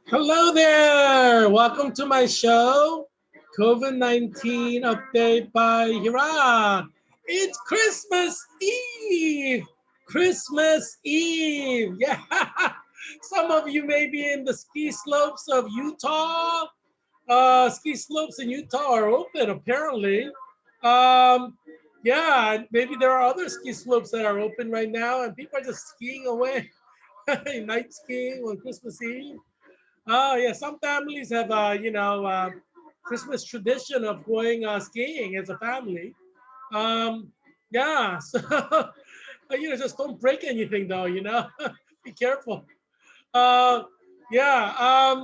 Hello there. Welcome to my show, COVID-19 update by Heerak. It's Christmas Eve. Christmas Eve. Yeah. Some of you may be in the ski slopes of Utah. Ski slopes in Utah are open apparently. Um, yeah, maybe there are other ski slopes that are open right now and people are just skiing away. Night skiing on Christmas Eve. Oh yeah, some families have Christmas tradition of going skiing as a family. Um, yeah, so just don't break anything though. Be careful. Uh, yeah,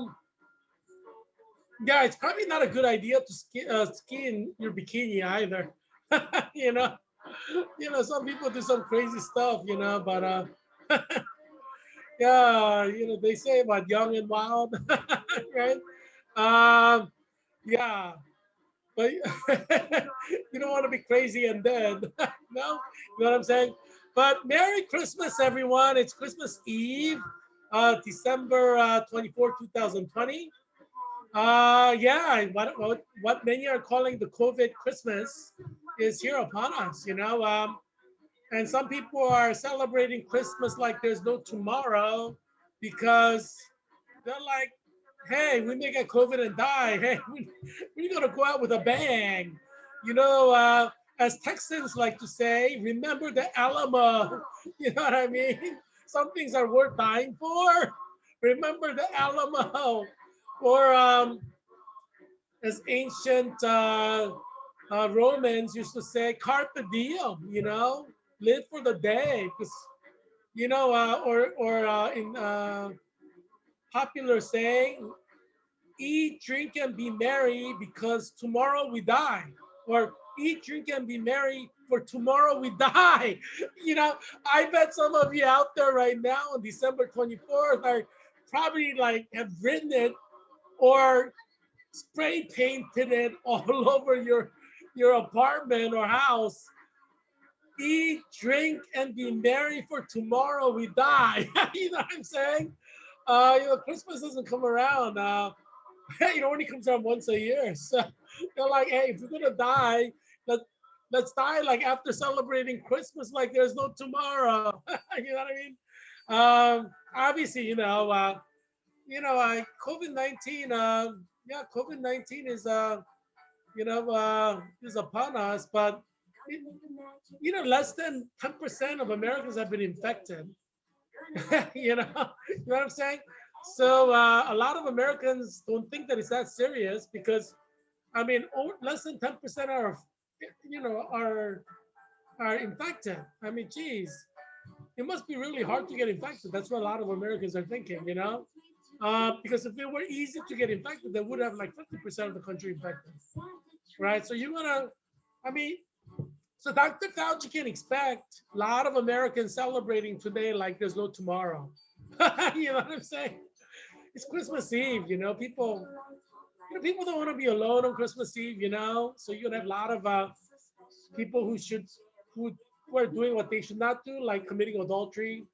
yeah, it's probably not a good idea to ski in your bikini either. you know, some people do some crazy stuff. But yeah, they say about young and wild, right? Um, yeah, but you don't want to be crazy and dead. No, you know what I'm saying? But Merry Christmas, everyone. It's Christmas Eve, December 24, 2020. Yeah, what many are calling the COVID Christmas is here upon us, and some people are celebrating Christmas like there's no tomorrow because they're like, hey, we may get COVID and die. Hey, we're going to go out with a bang. As Texans like to say, remember the Alamo. You know what I mean? Some things are worth dying for. Remember the Alamo. Or as ancient Romans used to say, carpe diem, live for the day. Because, in popular saying, eat, drink, and be merry because tomorrow we die. Or eat, drink, and be merry for tomorrow we die. I bet some of you out there right now on December 24th are probably like have written it or spray painted it all over your apartment or house. Eat, drink, and be merry for tomorrow we die. You know what I'm saying? Christmas doesn't come around. It only comes around once a year. So they're like, hey, if we're gonna die, let let's die like after celebrating Christmas like there's no tomorrow. You know what I mean? Obviously, COVID-19. Yeah, COVID-19 is upon us, but less than 10% of Americans have been infected. You know what I'm saying? So a lot of Americans don't think that it's that serious because, I mean, less than 10% are, you know, are infected. I mean, geez, it must be really hard to get infected. That's what a lot of Americans are thinking. Because if it were easy to get infected, they would have like 50% of the country infected, right? So you're gonna, I mean, so Dr. Fauci can expect a lot of Americans celebrating today like there's no tomorrow. You know what I'm saying? It's Christmas Eve, people don't want to be alone on Christmas Eve, So you're gonna have a lot of people who who are doing what they should not do, like committing adultery,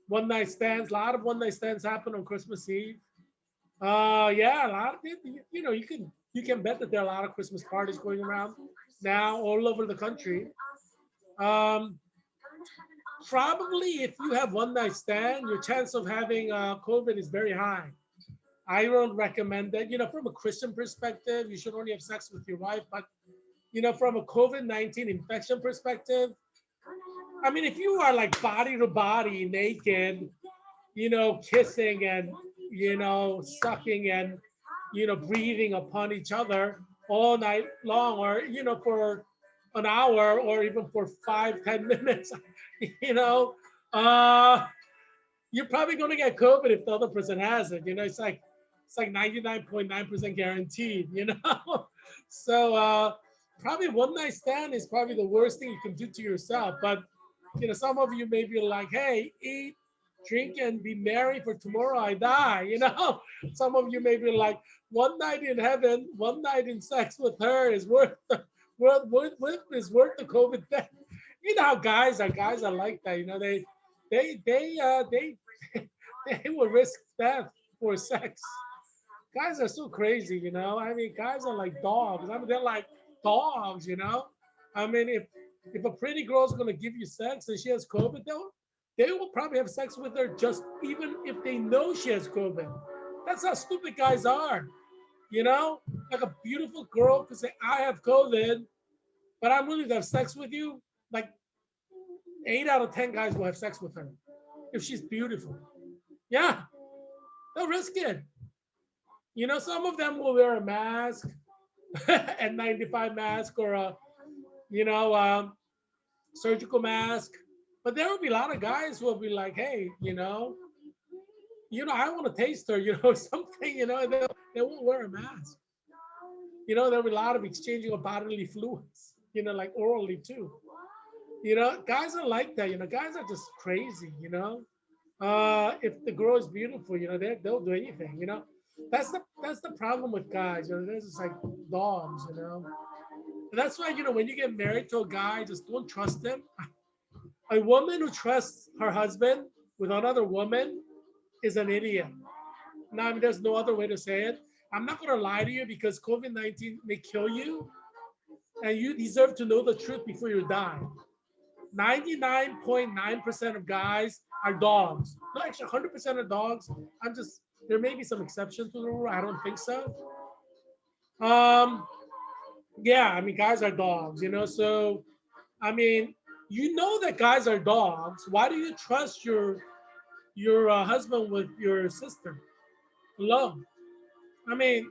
one night stands. A lot of one night stands happen on Christmas Eve. Yeah, a lot of people. You can bet that there are a lot of Christmas parties going around now all over the country. Um, Probably if you have one night stand, your chance of having COVID is very high. I don't recommend that. From a Christian perspective, you should only have sex with your wife. But from a COVID-19 infection perspective, I mean, if you are like body to body, naked, kissing and sucking and breathing upon each other all night long, or for an hour, or even for 5, 10 minutes, you know, uh, you're probably going to get COVID if the other person has it. It's like 99.9% guaranteed. So probably one night stand is probably the worst thing you can do to yourself. But some of you may be like, hey, eat, drink, and be merry for tomorrow I die. Some of you may be like, one night in heaven, one night in sex with her is worth the COVID death. You know how guys are like that. They they will risk death for sex. Guys are so crazy, you know. I mean, guys are like dogs. I mean, they're like dogs, you know. I mean, if a pretty girl's gonna give you sex and she has COVID, they will probably have sex with her just even if they know she has COVID. That's how stupid guys are, you know. Like a beautiful girl could say, "I have COVID, but I'm willing to have sex with you." Like 8 out of 10 guys will have sex with her if she's beautiful. Yeah, they'll risk it. You know, some of them will wear a mask, a 95 mask, or a you know surgical mask. But there will be a lot of guys who will be like, hey, I want to taste her, something, they won't wear a mask. You know, there'll be a lot of exchanging of bodily fluids, like orally too. Guys are like that. Guys are just crazy. If the girl is beautiful, they'll do anything. That's the problem with guys. They're just like dogs. And that's why when you get married to a guy, just don't trust him. A woman who trusts her husband with another woman is an idiot. Now, I mean, there's no other way to say it. I'm not going to lie to you because COVID-19 may kill you, and you deserve to know the truth before you die. 99.9% of guys are dogs. No, actually, 100% of dogs. There may be some exceptions to the rule. I don't think so. Um, yeah, I mean, guys are dogs, so, I mean, that guys are dogs. Why do you trust your husband with your sister alone? I mean,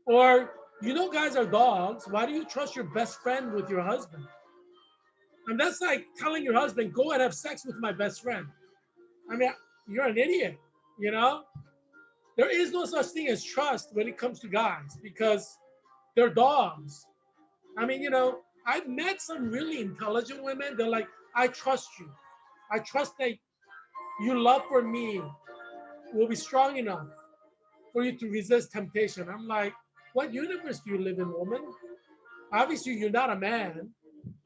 or guys are dogs. Why do you trust your best friend with your husband? And that's like telling your husband, go and have sex with my best friend. I mean, you're an idiot, you know? There is no such thing as trust when it comes to guys because they're dogs. I mean, I've met some really intelligent women. They're like, I trust you. I trust that your love for me will be strong enough for you to resist temptation. I'm like, what universe do you live in, woman? Obviously, you're not a man.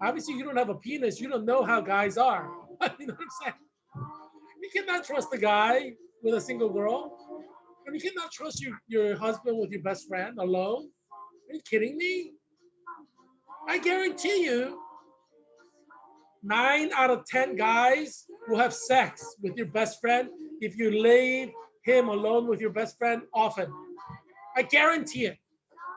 Obviously, you don't have a penis. You don't know how guys are. You know what I'm saying? You cannot trust a guy with a single girl. And you cannot trust your husband with your best friend alone. Are you kidding me? I guarantee you, 9 out of 10 guys will have sex with your best friend if you leave him alone with your best friend often. I guarantee it.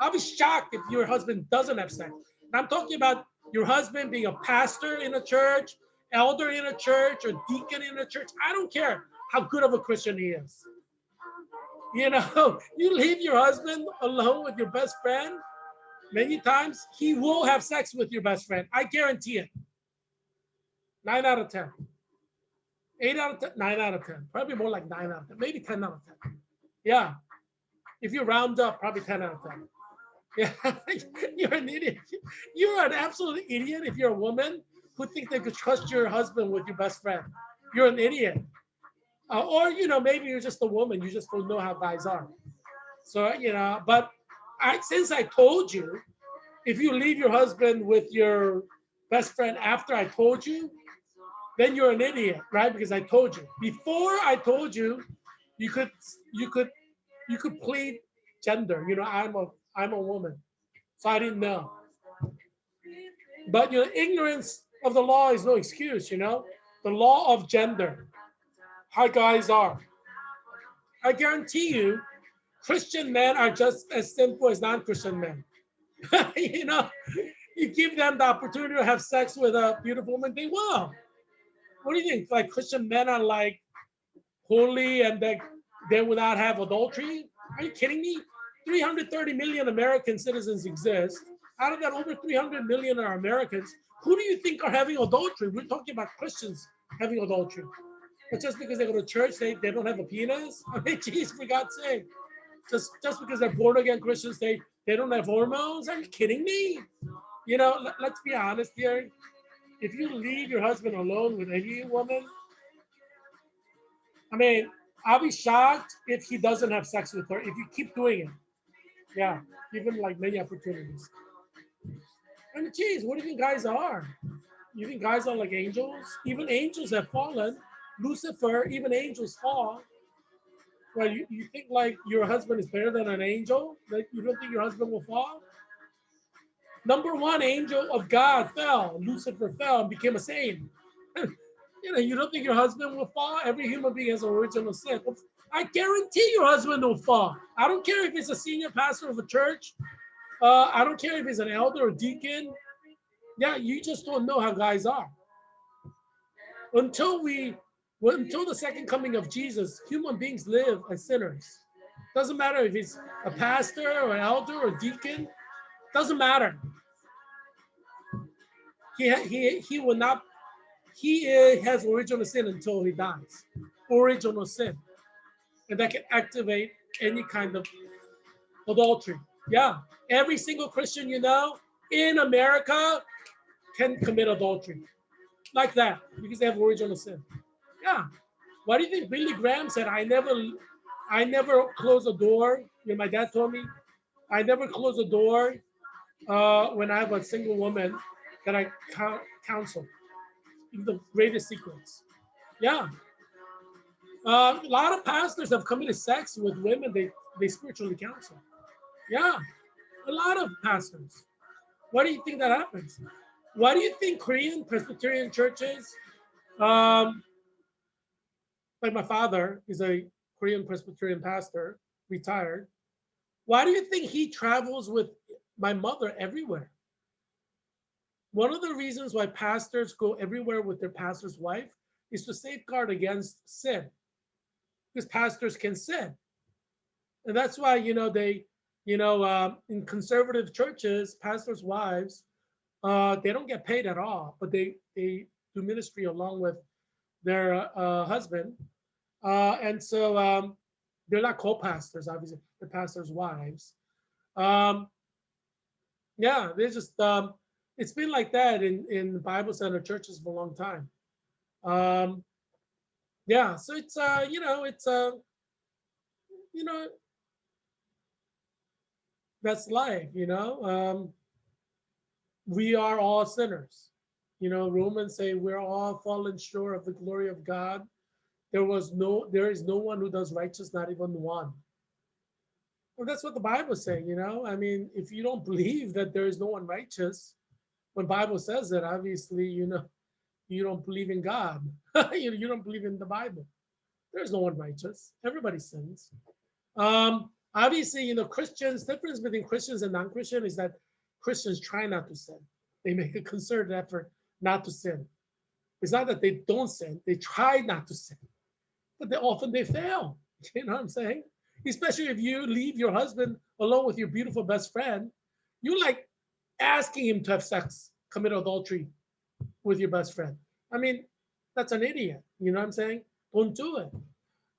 I'll be shocked if your husband doesn't have sex. And I'm talking about your husband being a pastor in a church, elder in a church, or deacon in a church. I don't care how good of a Christian he is. You leave your husband alone with your best friend, many times he will have sex with your best friend. I guarantee it. 9 out of 10. 8 out of 10, 9 out of 10. Probably more like 9 out of 10. Maybe 10 out of 10. Yeah. If you round up, probably 10 out of 10. Yeah. You're an idiot. You're an absolute idiot if you're a woman who thinks they could trust your husband with your best friend. You're an idiot. Or, maybe you're just a woman. You just don't know how guys are. So, but since I told you, if you leave your husband with your best friend after I told you, then you're an idiot, right? Because I told you. Before I told you, you could you could you could plead gender. I'm a woman, so I didn't know. But ignorance of the law is no excuse. The law of gender, how guys are. I guarantee you, Christian men are just as simple as non-Christian men. you know, you give them the opportunity to have sex with a beautiful woman, they will. What do you think? Like Christian men are like holy and they will not have adultery? Are you kidding me? 330 million American citizens exist. Out of that, over 300 million are Americans. Who do you think are having adultery? We're talking about Christians having adultery. But just because they go to church, they don't have a penis? I mean, geez, for God's sake. Just because they're born again Christians, they don't have hormones? Are you kidding me? Let's be honest here. If you leave your husband alone with any woman, I mean, I'll be shocked if he doesn't have sex with her, if you keep doing it. Yeah, given like many opportunities. I mean, geez, what do you think guys are? You think guys are like angels? Even angels have fallen. Lucifer, even angels fall. Well, you think like your husband is better than an angel? That you don't think your husband will fall? Number one angel of God fell. Lucifer fell and became a saint. You don't think your husband will fall? Every human being has original sin. I guarantee your husband will fall. I don't care if he's a senior pastor of a church. I don't care if he's an elder or deacon. Yeah, you just don't know how guys are. Until we, until the second coming of Jesus, human beings live as sinners. Doesn't matter if he's a pastor or an elder or deacon. Doesn't matter. He will not. He has original sin until he dies. Original sin, and that can activate any kind of adultery. Yeah, every single Christian you know in America can commit adultery like that because they have original sin. Yeah. Why do you think Billy Graham said, I never close a door? My dad told me, I never close a door when I have a single woman that I counsel. The greatest secrets. Yeah. A lot of pastors have committed sex with women they spiritually counsel. Yeah. A lot of pastors. Why do you think that happens? Why do you think Korean Presbyterian churches, um, like my father is a Korean Presbyterian pastor, retired. Why do you think he travels with my mother everywhere? One of the reasons why pastors go everywhere with their pastor's wife is to safeguard against sin, because pastors can sin, and that's why in conservative churches, pastors' wives they don't get paid at all, but they do ministry along with their husband, and so they're not co-pastors, obviously, the pastors' wives. Um, yeah, they're just it's been like that in Bible center churches for a long time. Um, yeah, so it's you know that's life. We are all sinners. Romans say we're all fallen short of the glory of God. There is no one who does righteous, not even one. Well, that's what the Bible say. I mean, if you don't believe that there is no one righteous, when Bible says that, obviously, you don't believe in God. You don't believe in the Bible. There's no one righteous. Everybody sins. Obviously, Christians, difference between Christians and non-Christian is that Christians try not to sin. They make a concerted effort not to sin. It's not that they don't sin, they try not to sin, but they fail. You know what I'm saying? Especially if you leave your husband alone with your beautiful best friend, you like asking him to have sex, commit adultery with your best friend. I mean, that's an idiot. You know what I'm saying? Don't do it.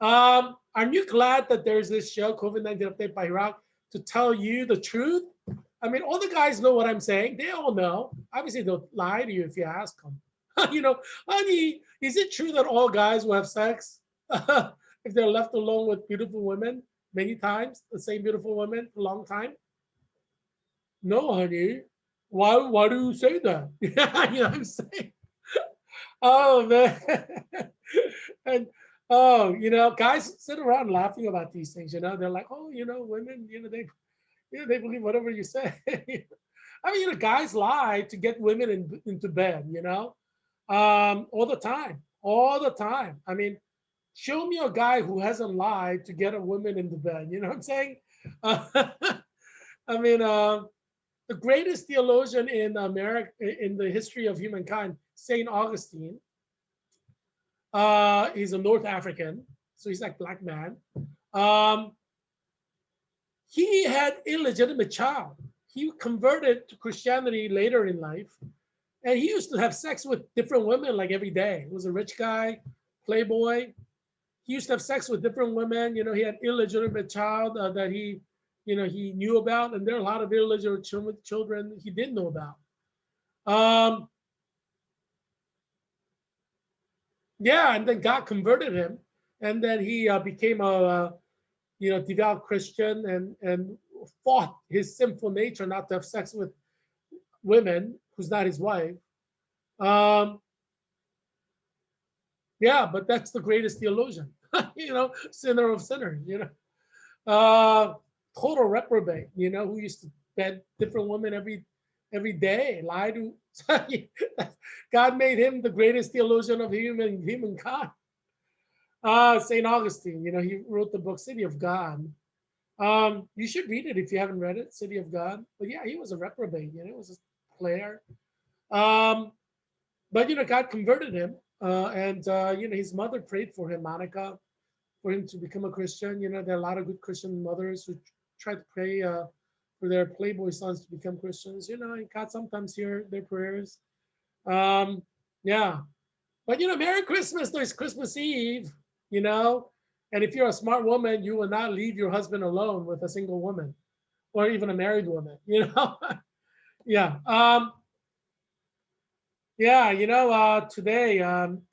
Aren't you glad that there's this show, COVID-19 Update by Heerak, to tell you the truth? I mean, all the guys know what I'm saying. They all know. Obviously, they'll lie to you if you ask them. Honey, is it true that all guys will have sex if they're left alone with beautiful women many times, the same beautiful women for a long time? No, honey. Why do you say that? You know what I'm saying? Oh man. And guys sit around laughing about these things. They're like, oh, women, they believe whatever you say. I mean, guys lie to get women into bed. All the time, all the time. I mean, show me a guy who hasn't lied to get a woman into bed. You know what I'm saying? Uh, I mean, the greatest theologian in America in the history of humankind, Saint Augustine. He's a North African, so he's like black man. Um, he had illegitimate child. He converted to Christianity later in life, and he used to have sex with different women like every day. He was a rich guy, playboy. He used to have sex with different women. He had illegitimate child that he knew about, and there are a lot of illegitimate children he didn't know about. Um, yeah, and then God converted him, and then he became a devout Christian and fought his sinful nature not to have sex with women who's not his wife. Um, yeah, but that's the greatest theologian. Sinner of sinners, uh, total reprobate, who used to bed different women every day, lie to. God made him the greatest theologian of humankind. Saint Augustine, he wrote the book City of God. You should read it if you haven't read it, City of God. But yeah, he was a reprobate, he was a player. Um, but God converted him, and his mother prayed for him, Monica, for him to become a Christian. There are a lot of good Christian mothers who try to pray for their playboy sons to become Christians. And God sometimes hear their prayers. Um, yeah, but Merry Christmas. There's Christmas Eve. You know, and if you're a smart woman, you will not leave your husband alone with a single woman or even a married woman. Yeah. Yeah, today,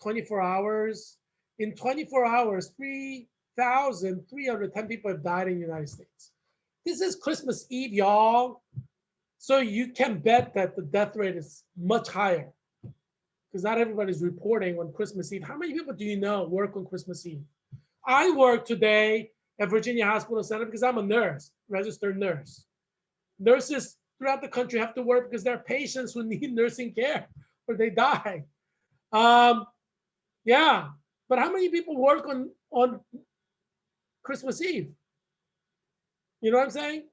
24 hours, in 24 hours, 3,310 people have died in the United States. This is Christmas Eve, y'all. So you can bet that the death rate is much higher because not everybody's reporting on Christmas Eve. How many people do you know work on Christmas Eve? I work today at Virginia Hospital Center because I'm a nurse, registered nurse. Nurses throughout the country have to work because there are patients who need nursing care or they die. Um, yeah, but how many people work on Christmas Eve? You know what I'm saying?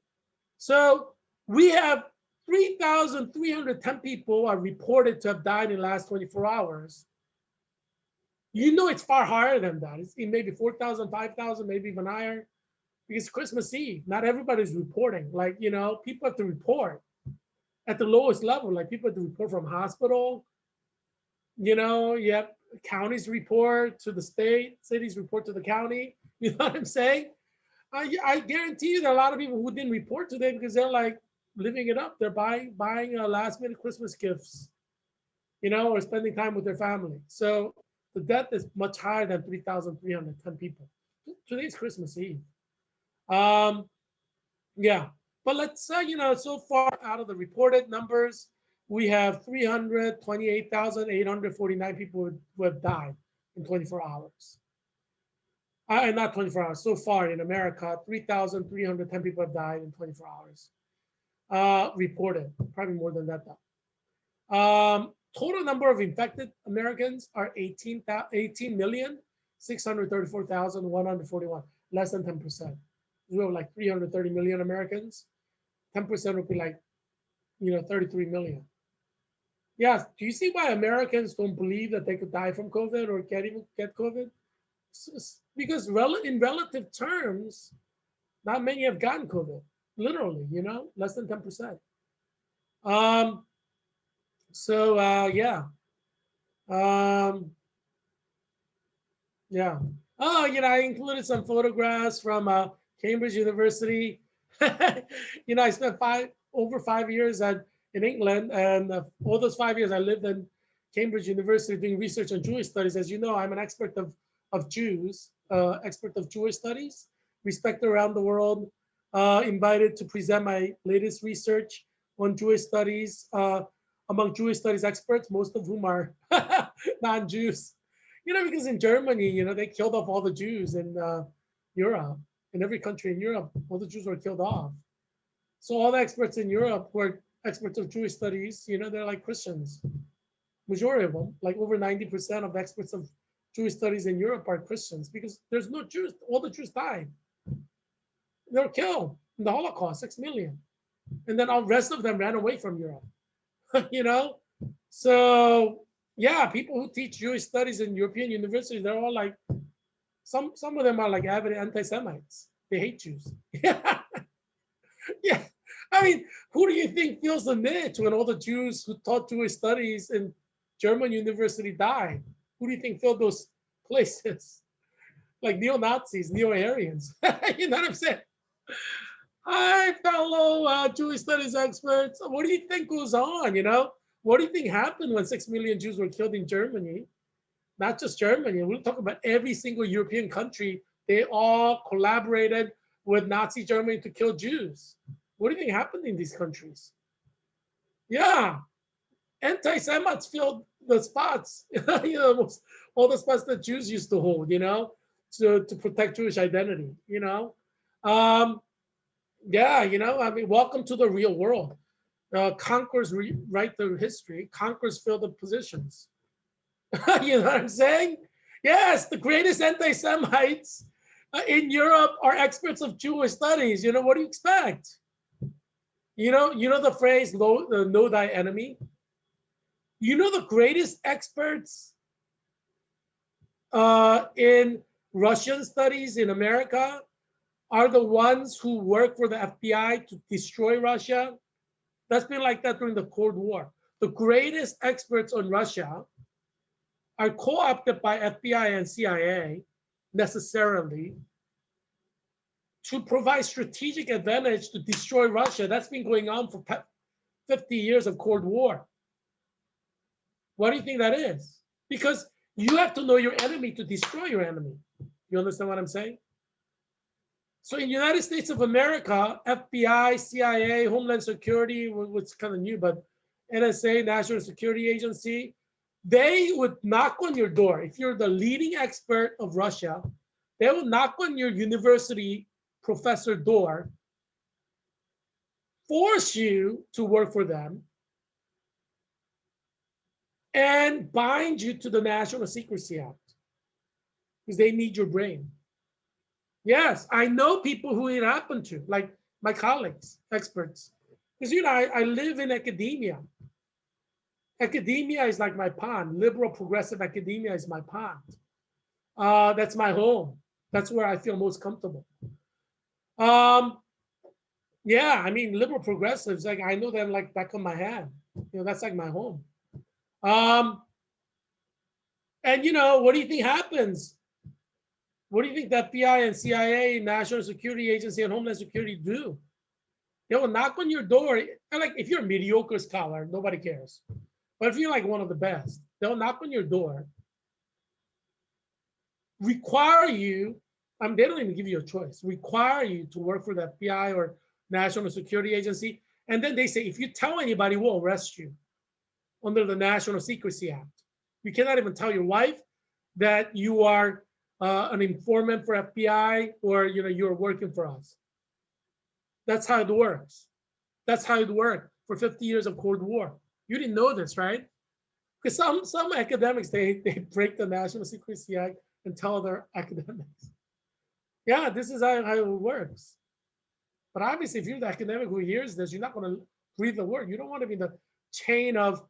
So we have 3,310 people are reported to have died in the last 24 hours. It's far higher than that. It's maybe 4,000, 5,000, maybe even higher. Because Christmas Eve, not everybody's reporting. Like, people have to report at the lowest level. Like people have to report from hospital. You have counties report to the state, cities report to the county. You know what I'm saying? I guarantee you there are a lot of people who didn't report today because they're like living it up. They're buying last minute Christmas gifts, or spending time with their family. So the death is much higher than 3,310 people. Today's Christmas Eve. Um, yeah, but let's say, so far out of the reported numbers, we have 328,849 people who have died in 24 hours. And not 24 hours, so far in America, 3,310 people have died in 24 hours. Reported, probably more than that though. Total number of infected Americans are 18,634,141, less than 10%. We have like 330 million Americans. 10% would be like, 33 million. Yeah. Do you see why Americans don't believe that they could die from COVID or get COVID? Because in relative terms, not many have gotten COVID. Literally, less than 10%. Um, yeah. Um, yeah. Oh, I included some photographs from Cambridge University. I spent over 5 years in England, and all those 5 years I lived in Cambridge University doing research on Jewish studies. As you know, I'm an expert of Jews, expert of Jewish studies, respected around the world, invited to present my latest research on Jewish studies among Jewish studies experts, most of whom are non-Jews. Because in Germany, they killed off all the Jews in Europe. In every country in Europe, all the Jews were killed off. So all the experts in Europe who are experts of Jewish studies, they're like Christians. Majority of them, like over 90% of experts of Jewish studies in Europe are Christians because there's no Jews. All the Jews died. They were killed in the Holocaust, 6 million. And then all the rest of them ran away from Europe. So yeah, people who teach Jewish studies in European universities, they're all like, some of them are like avid anti-Semites. They hate Jews. Yeah. Yeah. I mean, who do you think feels the niche when all the Jews who taught Jewish studies in German university died? Who do you think filled those places? Like neo-Nazis, neo-Aryans. You know what I'm saying? Hi, fellow Jewish studies experts. What do you think goes on? What do you think happened when 6 million Jews were killed in Germany? Not just Germany. We'll talk about every single European country. They all collaborated with Nazi Germany to kill Jews. What do you think happened in these countries? Yeah, anti-Semites filled the spots. All the spots that Jews used to hold. to protect Jewish identity. Um, yeah, I mean, welcome to the real world. Conquerors write the history. Conquerors fill the positions. You know what I'm saying? Yes, the greatest anti-Semites in Europe are experts of Jewish studies. What do you expect? You know the phrase "know thy enemy." The greatest experts in Russian studies in America are the ones who work for the FBI to destroy Russia. That's been like that during the Cold War. The greatest experts on Russia are co-opted by FBI and CIA necessarily to provide strategic advantage to destroy Russia. That's been going on for 50 years of Cold War. Why do you think that is? Because you have to know your enemy to destroy your enemy. You understand what I'm saying? So in the United States of America, FBI, CIA, Homeland Security, what's kind of new, but NSA, National Security Agency, they would knock on your door. If you're the leading expert of Russia, they will knock on your university professor door, force you to work for them, and bind you to the National Secrecy Act because they need your brain. Yes, I know people who it happened to, like my colleagues, experts. Because, I live in academia. Academia is like my pond. Liberal progressive academia is my pond. That's my home. That's where I feel most comfortable. Yeah, I mean, liberal progressives, like I know them like back of my hand. That's like my home. Um, and what do you think happens? What do you think the FBI and CIA, National Security Agency, and Homeland Security do? They will knock on your door. And like if you're a mediocre scholar, nobody cares. But if you're like one of the best, they'll knock on your door, require you. I mean, they don't even give you a choice. Require you to work for the FBI or National Security Agency, and then they say if you tell anybody, we'll arrest you under the National Secrecy Act. You cannot even tell your wife that you are an informant for FBI or you're working for us. That's how it works. That's how it worked for 50 years of Cold War. You didn't know this, right? Because some academics they break the National Secrecy Act and tell other academics. Yeah, this is how it works. But obviously, if you're the academic who hears this, you're not going to breathe the word. You don't want to be in the chain of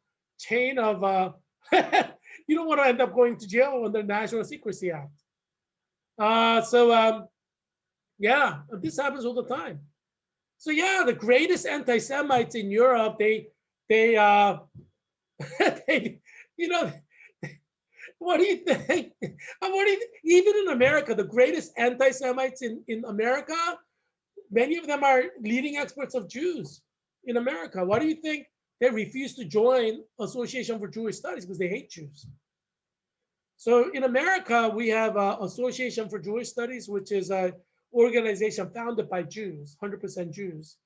you don't want to end up going to jail under National Secrecy Act. Yeah, this happens all the time. So yeah, the greatest anti-Semites in Europe, they they, you know, what do you think? Even in America, the greatest anti-Semites in America, many of them are leading experts of Jews in America. Why do you think they refuse to join Association for Jewish Studies? Because they hate Jews. So in America, we have Association for Jewish Studies, which is an organization founded by Jews, 100% Jews,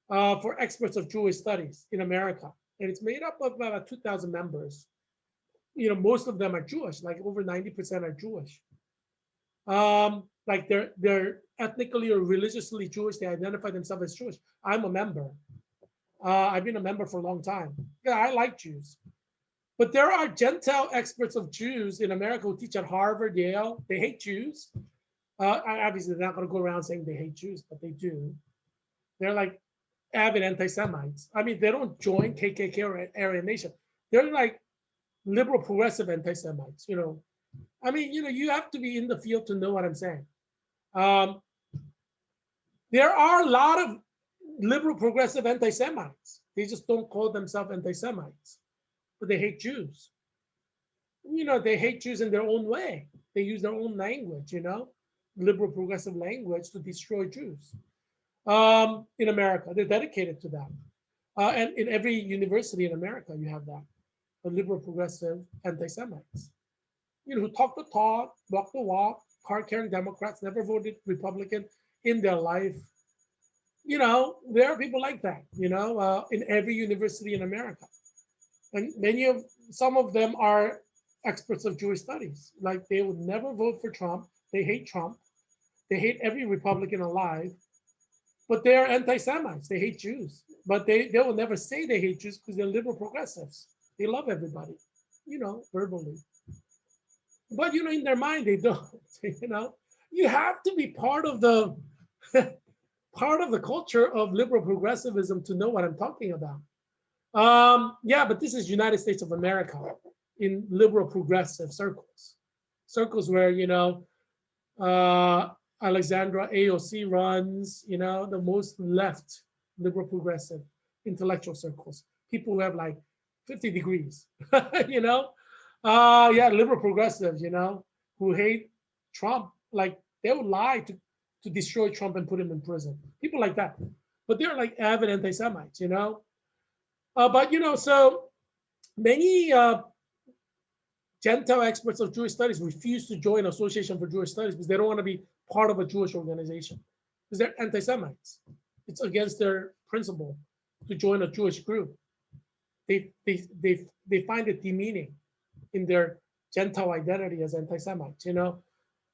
for experts of Jewish studies in America. And it's made up of about 2,000 members. Most of them are Jewish, like over 90% are Jewish. Like they're ethnically or religiously Jewish. They identify themselves as Jewish. I'm a member. I've been a member for a long time. Yeah, I like Jews. But there are Gentile experts of Jews in America who teach at Harvard, Yale. They hate Jews. Obviously, they're not going to go around saying they hate Jews, but they do. They're like avid anti-Semites. I mean, they don't join KKK or Aryan Nation. They're like liberal progressive anti-Semites. I mean, you have to be in the field to know what I'm saying. There are a lot of liberal progressive anti-Semites. They just don't call themselves anti-Semites, but they hate Jews. They hate Jews in their own way. They use their own language, liberal progressive language to destroy Jews. In America, they're dedicated to that. And in every university in America, you have that, the liberal progressive anti-Semites. Who talk the talk, walk the walk, card-carrying Democrats, never voted Republican in their life. There are people like that, in every university in America. And some of them are experts of Jewish studies. Like they would never vote for Trump. They hate Trump. They hate every Republican alive, but they are anti-Semites. They hate Jews, but they will never say they hate Jews because they're liberal progressives. They love everybody, verbally. But in their mind, they don't. You have to be part of the part of the culture of liberal progressivism to know what I'm talking about. Yeah, but this is United States of America in liberal progressive circles, circles where uh, Alexandria AOC runs, the most left liberal progressive intellectual circles, people who have like 50 degrees, you know, yeah, liberal progressives, who hate Trump, like they would lie to destroy Trump and put him in prison, people like that, but they're like avid anti-Semites, but so many Gentile experts of Jewish studies refuse to join Association for Jewish Studies because they don't want to be part of a Jewish organization because they're anti-Semites. It's against their principle to join a Jewish group. They find it demeaning in their Gentile identity as anti-Semites,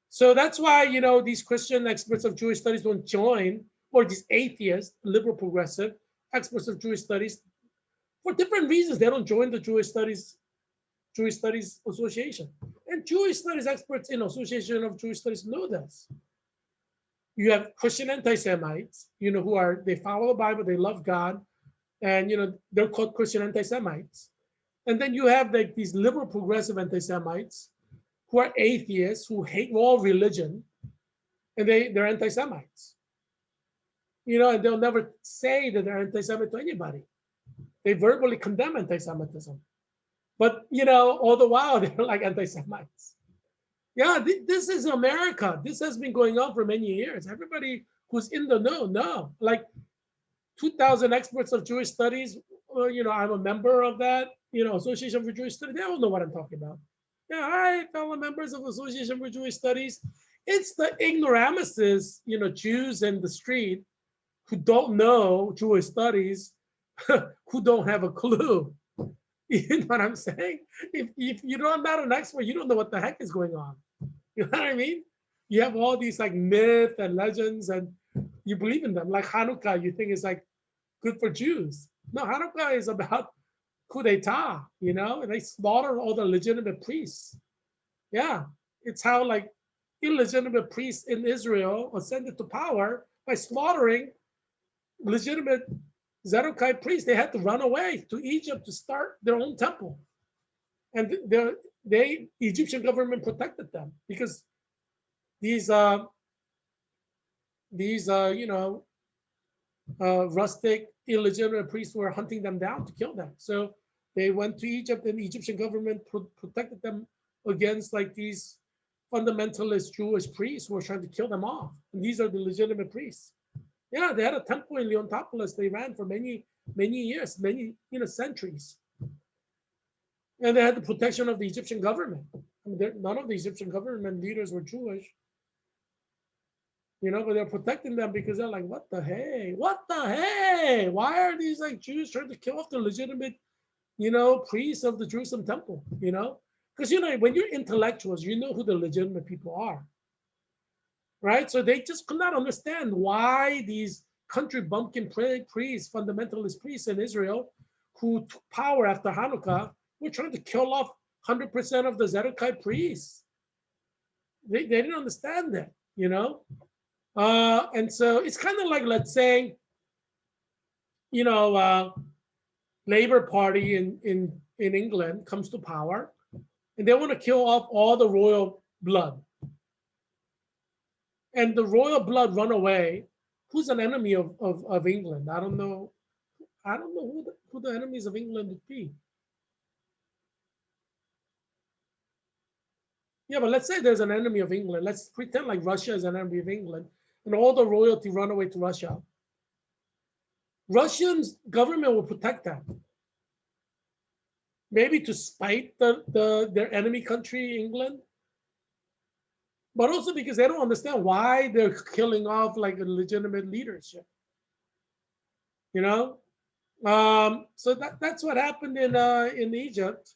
So that's why, these Christian experts of Jewish studies don't join, or these atheist, liberal progressive experts of Jewish studies, for different reasons, they don't join the Jewish Studies Association. And Jewish Studies experts in Association of Jewish Studies know this. You have Christian anti-Semites, they follow the Bible, they love God, and they're called Christian anti-Semites. And then you have like these liberal progressive anti-Semites who are atheists, who hate all religion, and they're anti-Semites. And they'll never say that they're anti-Semite to anybody. They verbally condemn anti-Semitism. But all the while they're like anti-Semites. Yeah, this is America. This has been going on for many years. Everybody who's in the know. Like 2,000 experts of Jewish studies. I'm a member of that. Association for Jewish Studies. They all know what I'm talking about. Yeah, hi, fellow members of Association for Jewish Studies. It's the ignoramuses, Jews in the street who don't know Jewish studies, who don't have a clue. You know what I'm saying? If you're not an expert, you don't know what the heck is going on. You know what I mean? You have all these like myths and legends, and you believe in them. Like Hanukkah, you think is like good for Jews. No, Hanukkah is about coup d'etat, and they slaughter all the legitimate priests. Yeah, it's how like illegitimate priests in Israel ascended to power by slaughtering legitimate Zedekiah priests. They had to run away to Egypt to start their own temple, and the Egyptian government protected them because these rustic illegitimate priests were hunting them down to kill them. So they went to Egypt, and the Egyptian government protected them against like these fundamentalist Jewish priests who were trying to kill them off. And these are the legitimate priests. Yeah, they had a temple in Leontopolis. They ran for many years, many centuries, and they had the protection of the Egyptian government. I mean, none of the Egyptian government leaders were Jewish, but they're protecting them because they're like, what the hey? What the hey? Why are these like Jews trying to kill off the legitimate, priests of the Jerusalem temple? Because when you're intellectuals, you know who the legitimate people are, right? So they just could not understand why these country bumpkin priests, fundamentalist priests in Israel, who took power after Hanukkah, were trying to kill off 100% of the Zedekiah priests. They didn't understand that, and so it's kind of like, let's say, Labour Party in England comes to power, and they want to kill off all the royal blood. And the royal blood run away. Who's an enemy of England? I don't know. Who the enemies of England would be. Yeah, but let's say there's an enemy of England. Let's pretend like Russia is an enemy of England, and all the royalty run away to Russia. Russian government will protect that. Maybe to spite their enemy country, England, but also because they don't understand why they're killing off like a legitimate leadership. So that's what happened in Egypt.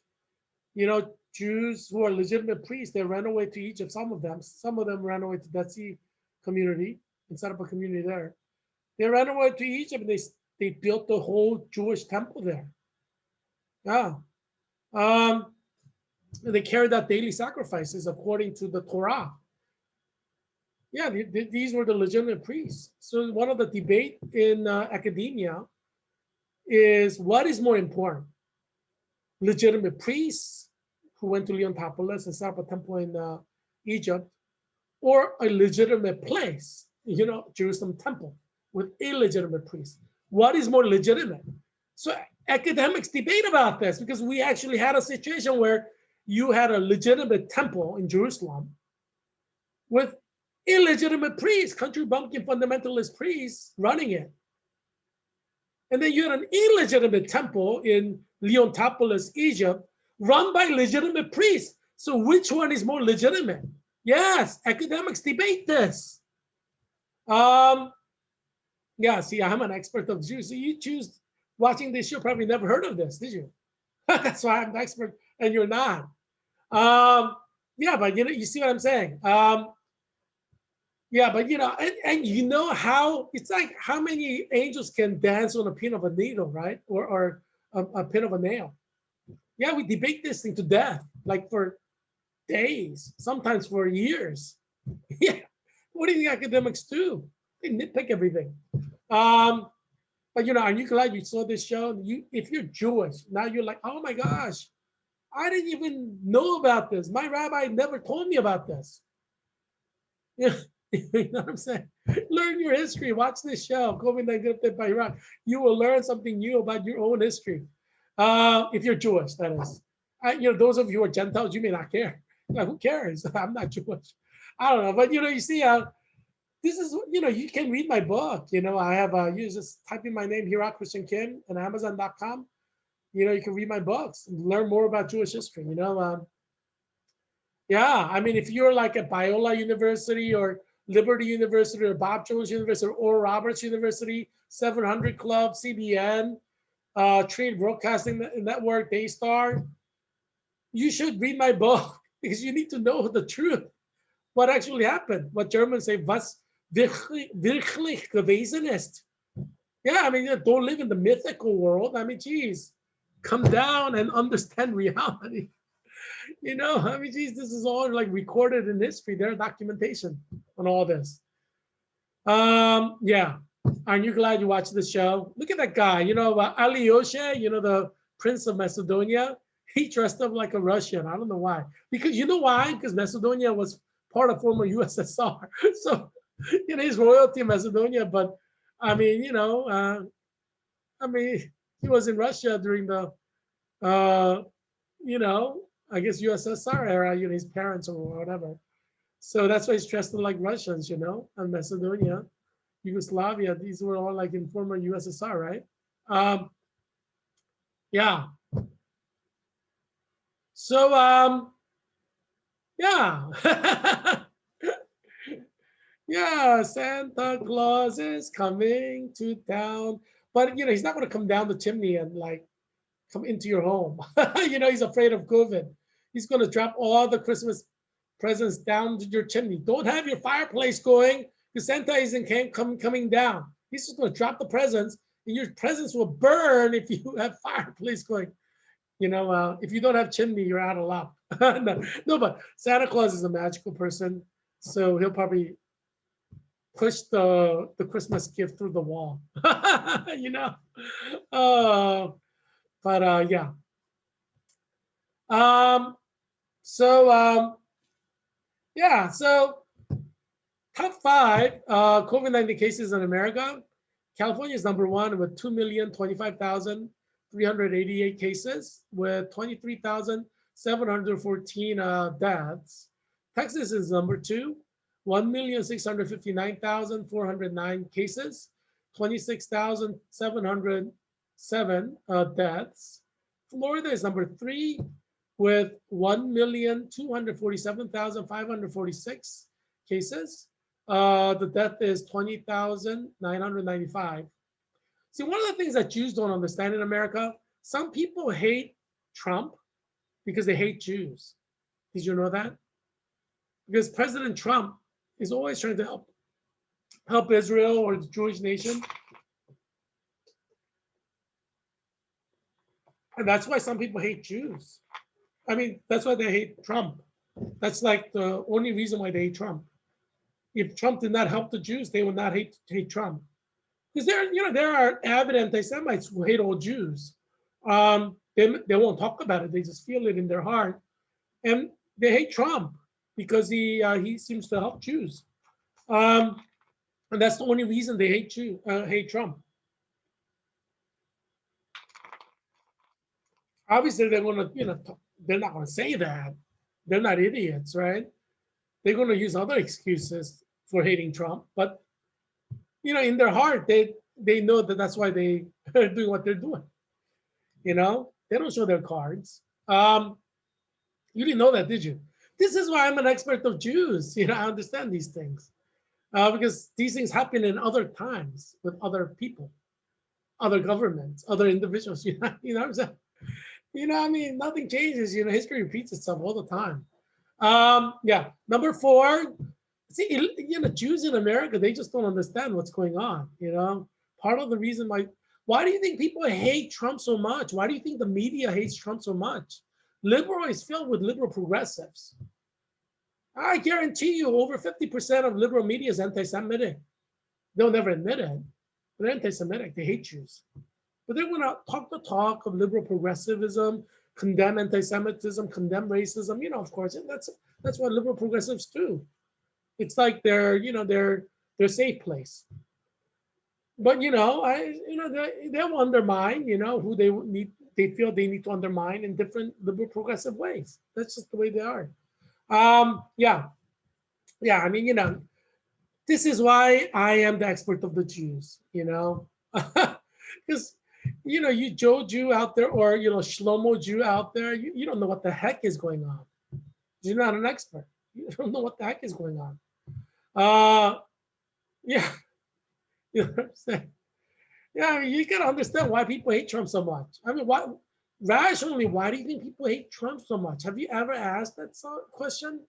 Jews who are legitimate priests, they ran away to Egypt. Some of them. Some of them ran away to Dead Sea community and set up a community there. They ran away to Egypt and they built the whole Jewish temple there. Yeah. Um, they carried out daily sacrifices according to the Torah. Yeah, these were the legitimate priests. So one of the debate in academia is what is more important, legitimate priests who went to Leontopolis and set up a temple in Egypt, or a legitimate place, Jerusalem temple with illegitimate priests. What is more legitimate? So academics debate about this because we actually had a situation where you had a legitimate temple in Jerusalem with illegitimate priests, country bumpkin fundamentalist priests running it. And then you had an illegitimate temple in Leontopolis, Egypt, run by legitimate priests. So which one is more legitimate? Yes, academics debate this. Yeah, see, I'm an expert of Jews. So you choose watching this show, probably never heard of this, did you? That's why I'm the expert and you're not. Yeah, but you see what I'm saying? Yeah, but and you know how it's like how many angels can dance on a pin of a needle, right? Or a pin of a nail. Yeah, we debate this thing to death, like for days, sometimes for years. Yeah, what do you think academics do? They nitpick everything. But aren't you glad you saw this show? If you're Jewish, now you're like, oh my gosh, I didn't even know about this. My rabbi never told me about this. Yeah, you know what I'm saying? Learn your history. Watch this show, COVID-19 update by Heerak. You will learn something new about your own history. If you're Jewish, that is. Those of you who are Gentiles, you may not care. Like, who cares? I'm not Jewish. I don't know, but you see, this is you can read my book. I have you just type in my name, Heerak Christian Kim, on Amazon.com. You can read my books and learn more about Jewish history. Yeah, I mean, if you're like at Biola University or Liberty University or Bob Jones University or Oral Roberts University, 700 Club, CBN, Trinity Broadcasting Network, Daystar, you should read my book because you need to know the truth, what actually happened, what Germans say, was wirklich gewesen ist. Yeah, I mean, don't live in the mythical world. I mean, geez, come down and understand reality. I mean, geez, this is all like recorded in history. There's documentation on all this. Yeah. Aren't you glad you watched the show? Look at that guy, Alyosha, the Prince of Macedonia. He dressed up like a Russian. I don't know why. Because you know why? Because Macedonia was part of former USSR. So, he's royalty in Macedonia. But I mean, he was in Russia during the, I guess USSR era, his parents or whatever. So that's why he's dressed like Russians, and Macedonia, Yugoslavia. These were all like in former USSR, right? Yeah. So, yeah. Yeah, Santa Claus is coming to town. But, he's not going to come down the chimney and like come into your home. He's afraid of COVID. He's going to drop all the Christmas presents down to your chimney. Don't have your fireplace going because Santa isn't coming down. He's just going to drop the presents and your presents will burn if you have fireplace going. If you don't have chimney, you're out of luck. No, but Santa Claus is a magical person. So he'll probably push the Christmas gift through the wall. But yeah. So yeah, so top 5 COVID-19 cases in America. California is number 1 with 2,025,388 cases with 23,714 deaths. Texas is number 2, 1,659,409 cases, 26,707 deaths. Florida is number 3 with 1,247,546 cases. The death is 20,995. See, one of the things that Jews don't understand in America, some people hate Trump because they hate Jews. Did you know that? Because President Trump is always trying to help Israel or the Jewish nation, and that's why some people hate Jews. I mean, that's why they hate Trump. That's like the only reason why they hate Trump. If Trump did not help the Jews, they would not hate Trump. Because there are avid anti-Semites who hate all Jews. They won't talk about it. They just feel it in their heart, and they hate Trump because he seems to help Jews. Um, and that's the only reason they hate Trump. Obviously, they're going to, they're not going to say that. They're not idiots, right? They're going to use other excuses for hating Trump, but in their heart, they know that that's why they are doing what they're doing. They don't show their cards. You didn't know that, did you? This is why I'm an expert of Jews. I understand these things because these things happen in other times with other people, other governments, other individuals. You know what I'm saying? I mean, nothing changes. History repeats itself all the time. Yeah. Number 4. See, Jews in America, they just don't understand what's going on. Part of the reason why do you think people hate Trump so much? Why do you think the media hates Trump so much? Liberal is filled with liberal progressives. I guarantee you, over 50% of liberal media is anti-Semitic. They'll never admit it. They're anti-Semitic. They hate Jews. But they're going to talk the talk of liberal progressivism, condemn anti-Semitism, condemn racism. Of course, and that's what liberal progressives do. It's like their safe place. But they'll undermine who they feel they need to undermine in different liberal progressive ways. That's just the way they are. Yeah. I mean, this is why I am the expert of the Jews. Because you Joe Jew out there, or Shlomo Jew out there, you don't know what the heck is going on. You're not an expert. You don't know what the heck is going on. Yeah. You know what I'm saying? Yeah, I mean, you gotta understand why people hate Trump so much. I mean, rationally, why do you think people hate Trump so much? Have you ever asked that question?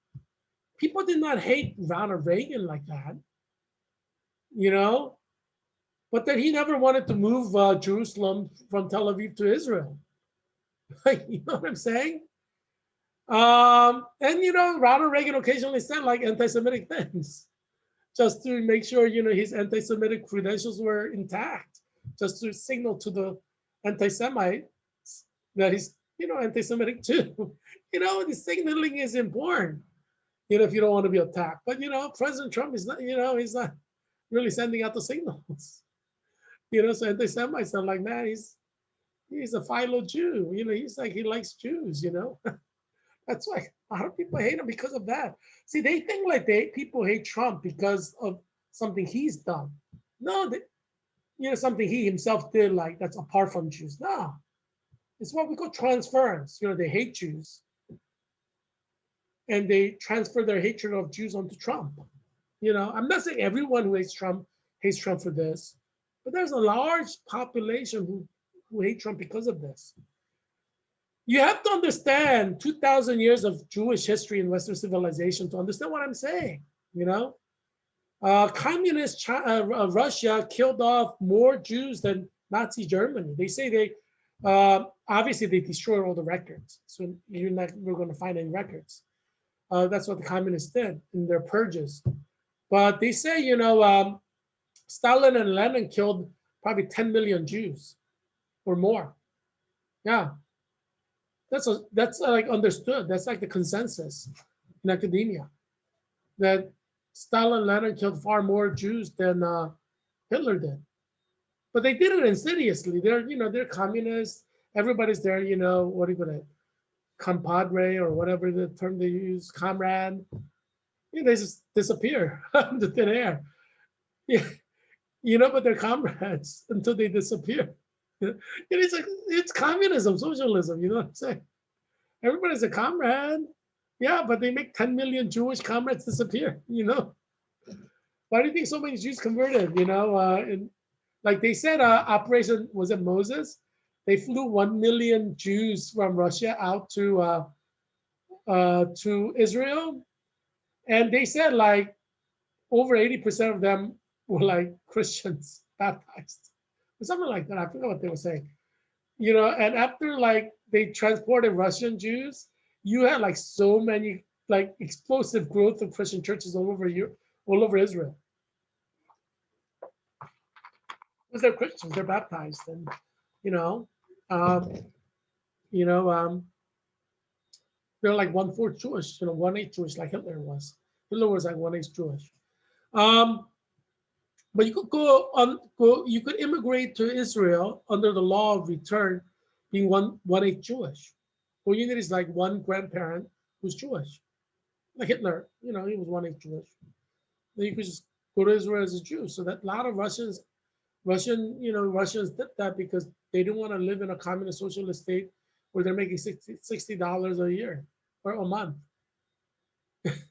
People did not hate Ronald Reagan like that, but that he never wanted to move Jerusalem from Tel Aviv to Israel. You know what I'm saying? And Ronald Reagan occasionally said like anti-Semitic things, just to make sure his anti-Semitic credentials were intact, just to signal to the anti-Semites that he's anti-Semitic too. The signaling is important. If you don't want to be attacked, but President Trump is not. He's not really sending out the signals. So anti-Semites are like, man, he's a philo Jew. He's like he likes Jews. That's why a lot of people hate him because of that. See, they think like people hate Trump because of something he's done. No, something he himself did, like that's apart from Jews. No, it's what we call transference. They hate Jews, and they transfer their hatred of Jews onto Trump. I'm not saying everyone who hates Trump for this, but there's a large population who hate Trump because of this. You have to understand 2,000 years of Jewish history in Western civilization to understand what I'm saying. Communist Russia killed off more Jews than Nazi Germany. They say obviously they destroyed all the records, so we're going to find any records. That's what the communists did in their purges. But they say Stalin and Lenin killed probably 10 million Jews or more. Yeah. That's like understood. That's like the consensus in academia, that Stalin and Lenin killed far more Jews than Hitler did. But they did it insidiously. They're communists. Everybody's there. What do you call it? Compadre, or whatever the term they use, comrade. They just disappear into thin air. Yeah. But they're comrades until they disappear. It's communism, socialism. You know what I'm saying? Everybody's a comrade. Yeah, but they make 10 million Jewish comrades disappear. Why do you think so many Jews converted? And like they said, Operation, was it Moses? They flew 1 million Jews from Russia out to Israel, and they said like over 80% of them were like Christians baptized, or something like that. I forgot what they were saying. And after like they transported Russian Jews, you had like so many like explosive growth of Christian churches all over Europe, all over Israel. Because they're Christians, they're baptized, and you know, um, you know, they're like 1/4 Jewish, 1/8 Jewish, like Hitler was. Hitler was like 1/8 Jewish. Um, but you could you could immigrate to Israel under the law of return, being 1/8 Jewish. All you need is like one grandparent who's Jewish, like Hitler. He was 1/8 Jewish. Then you could just go to Israel as a Jew. So that a lot of Russians did that because they didn't want to live in a communist socialist state where they're making $60 a year or a month.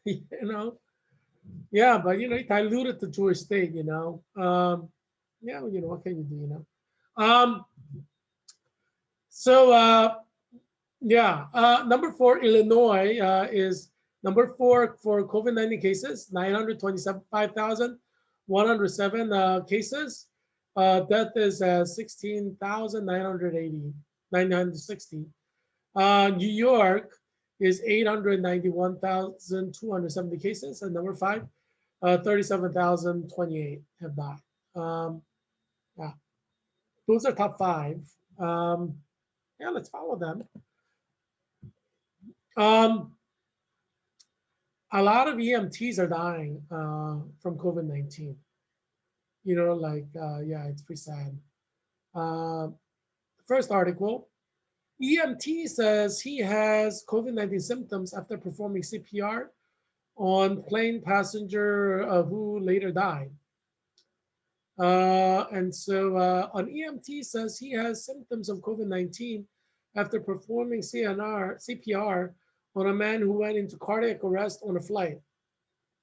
you know, yeah, but it diluted the Jewish state. Yeah, what can you do? So yeah, number 4, Illinois is number 4 for COVID-19 cases, 925,107 cases. Death is 16,960. New York is 891,270 cases, and number 5, 37,028 have died. Yeah, those are top 5. Yeah, let's follow them. A lot of EMTs are dying from COVID-19. Yeah, it's pretty sad. First article, EMT says he has COVID-19 symptoms after performing CPR on plane passenger who later died. And so an EMT says he has symptoms of COVID-19 after performing CPR on a man who went into cardiac arrest on a flight.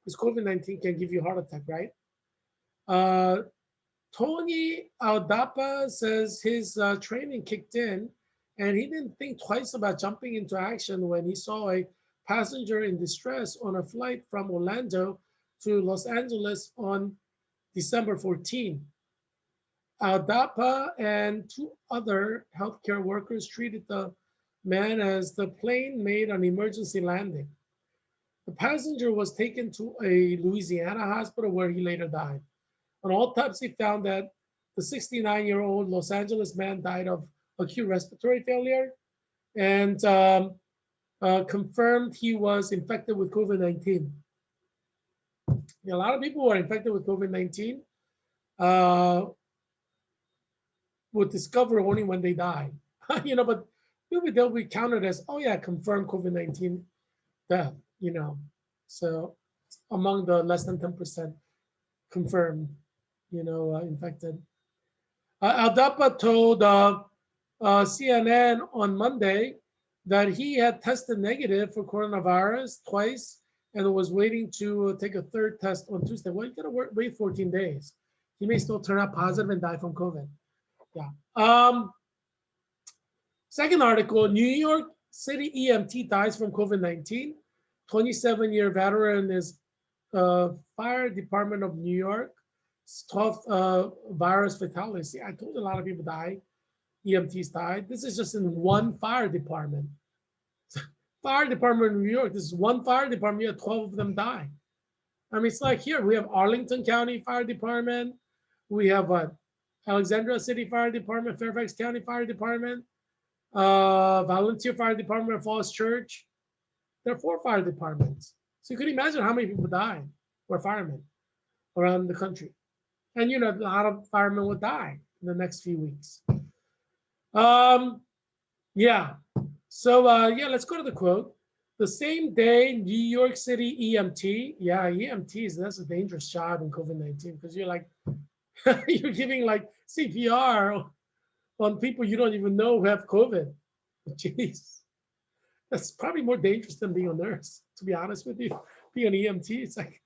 Because COVID-19 can give you a heart attack, right? Tony Aldapa says his training kicked in and he didn't think twice about jumping into action when he saw a passenger in distress on a flight from Orlando to Los Angeles on December 14. Aldapa and 2 other healthcare workers treated the man as the plane made an emergency landing. The passenger was taken to a Louisiana hospital where he later died. An autopsy found that the 69-year-old Los Angeles man died of acute respiratory failure and confirmed he was infected with COVID-19. A lot of people who are infected with COVID-19 would discover only when they die. But they'll be counted as, oh yeah, confirmed COVID-19 death, So among the less than 10% confirmed, infected. Aldapa told CNN on Monday that he had tested negative for coronavirus twice and was waiting to take a 3rd test on Tuesday. Well, you gotta wait 14 days. He may still turn out positive and die from COVID. Yeah. Second article, New York City EMT dies from COVID-19. 27-year veteran is Fire Department of New York. 12th virus fatality. See, I told you a lot of people died. EMTs died. This is just in one fire department. Fire department in New York. This is one fire department. You have 12 of them die. I mean, it's like here we have Arlington County Fire Department. We have Alexandria City Fire Department, Fairfax County Fire Department, Volunteer Fire Department of Falls Church. There are 4 fire departments. So you can imagine how many people died or firemen around the country. And a lot of firemen will die in the next few weeks. Yeah. So yeah, let's go to the quote. The same day, New York City EMT. Yeah, EMTs, that's a dangerous job in COVID-19 because you're like, you're giving like CPR on people you don't even know who have COVID. Jeez. That's probably more dangerous than being a nurse, to be honest with you. Being an EMT, it's like,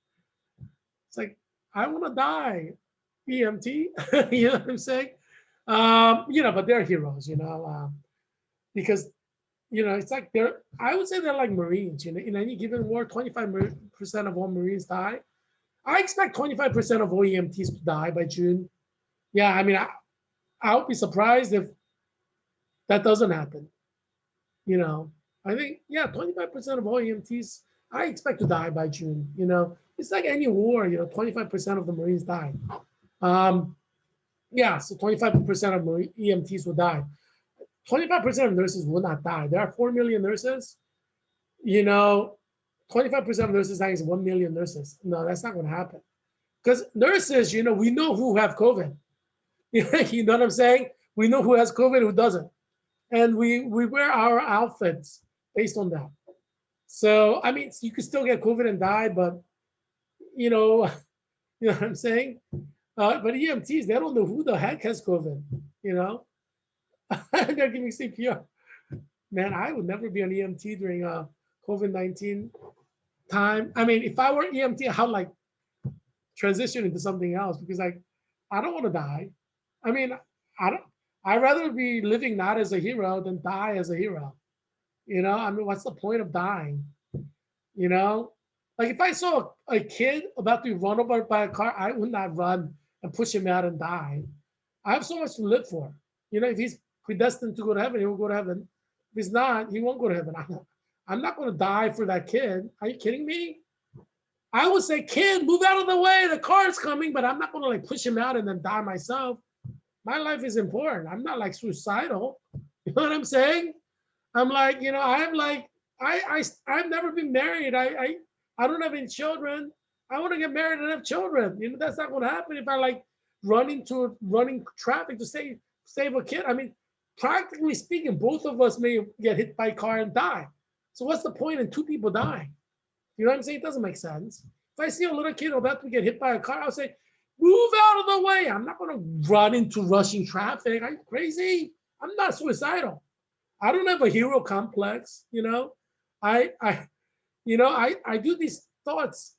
I want to die. EMT, you know what I'm saying? But they're heroes, because it's like they're. I would say they're like Marines. In any given war, 25% of all Marines die. I expect 25% of all EMTs to die by June. Yeah, I mean, I would be surprised if that doesn't happen. You know, I think, yeah, 25% of all EMTs I expect to die by June. It's like any war. 25% of the Marines die. Um, yeah, so 25% of EMTs will die. 25% of nurses will not die. There are 4 million nurses. You know, 25% of nurses dying is 1 million nurses. No, that's not going to happen. Because nurses, we know who have COVID. You know what I'm saying? We know who has COVID, who doesn't. And we wear our outfits based on that. So, I mean, you could still get COVID and die, but, you know, you know what I'm saying? But EMTs, they don't know who the heck has COVID, you know? They're giving CPR. Man, I would never be an EMT during COVID-19 time. I mean, if I were EMT, I'd like transition into something else because like I don't want to die. I mean, I don't. I'd rather be living not as a hero than die as a hero. I mean, what's the point of dying? You know, like if I saw a kid about to be run over by a car, I would not run and push him out and die. I have so much to live for. If he's predestined to go to heaven, he will go to heaven. If he's not, he won't go to heaven. I'm not going to die for that kid. Are you kidding me? I would say, kid, move out of the way. The car is coming, but I'm not going to like push him out and then die myself. My life is important. I'm not like suicidal. You know what I'm saying? I'm like, I'm like, I've never been married. I don't have any children. I want to get married and have children. That's not going to happen if I like run into running traffic to save a kid. I mean, practically speaking, both of us may get hit by a car and die. So what's the point in two people dying? You know what I'm saying? It doesn't make sense. If I see a little kid about to get hit by a car, I'll say, move out of the way. I'm not going to run into rushing traffic. Are you crazy? I'm not suicidal. I don't have a hero complex. I do these thoughts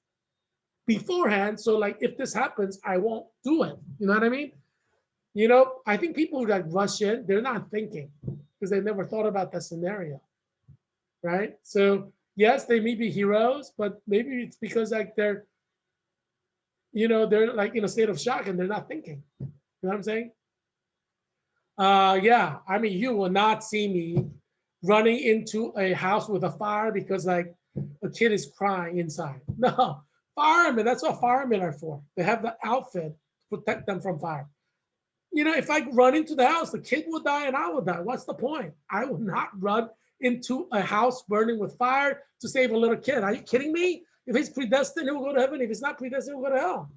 beforehand. So like, if this happens, I won't do it. You know what I mean? I think people that rush in, they're not thinking because they never thought about that scenario, right? So yes, they may be heroes, but maybe it's because like they're like in a state of shock and they're not thinking. You know what I'm saying? Yeah, I mean, you will not see me running into a house with a fire because like a kid is crying inside. No, firemen, that's what firemen are for. They have the outfit to protect them from fire. If I run into the house, the kid will die and I will die. What's the point? I will not run into a house burning with fire to save a little kid. Are you kidding me? If he's predestined, he will go to heaven. If he's not predestined, he will go to hell.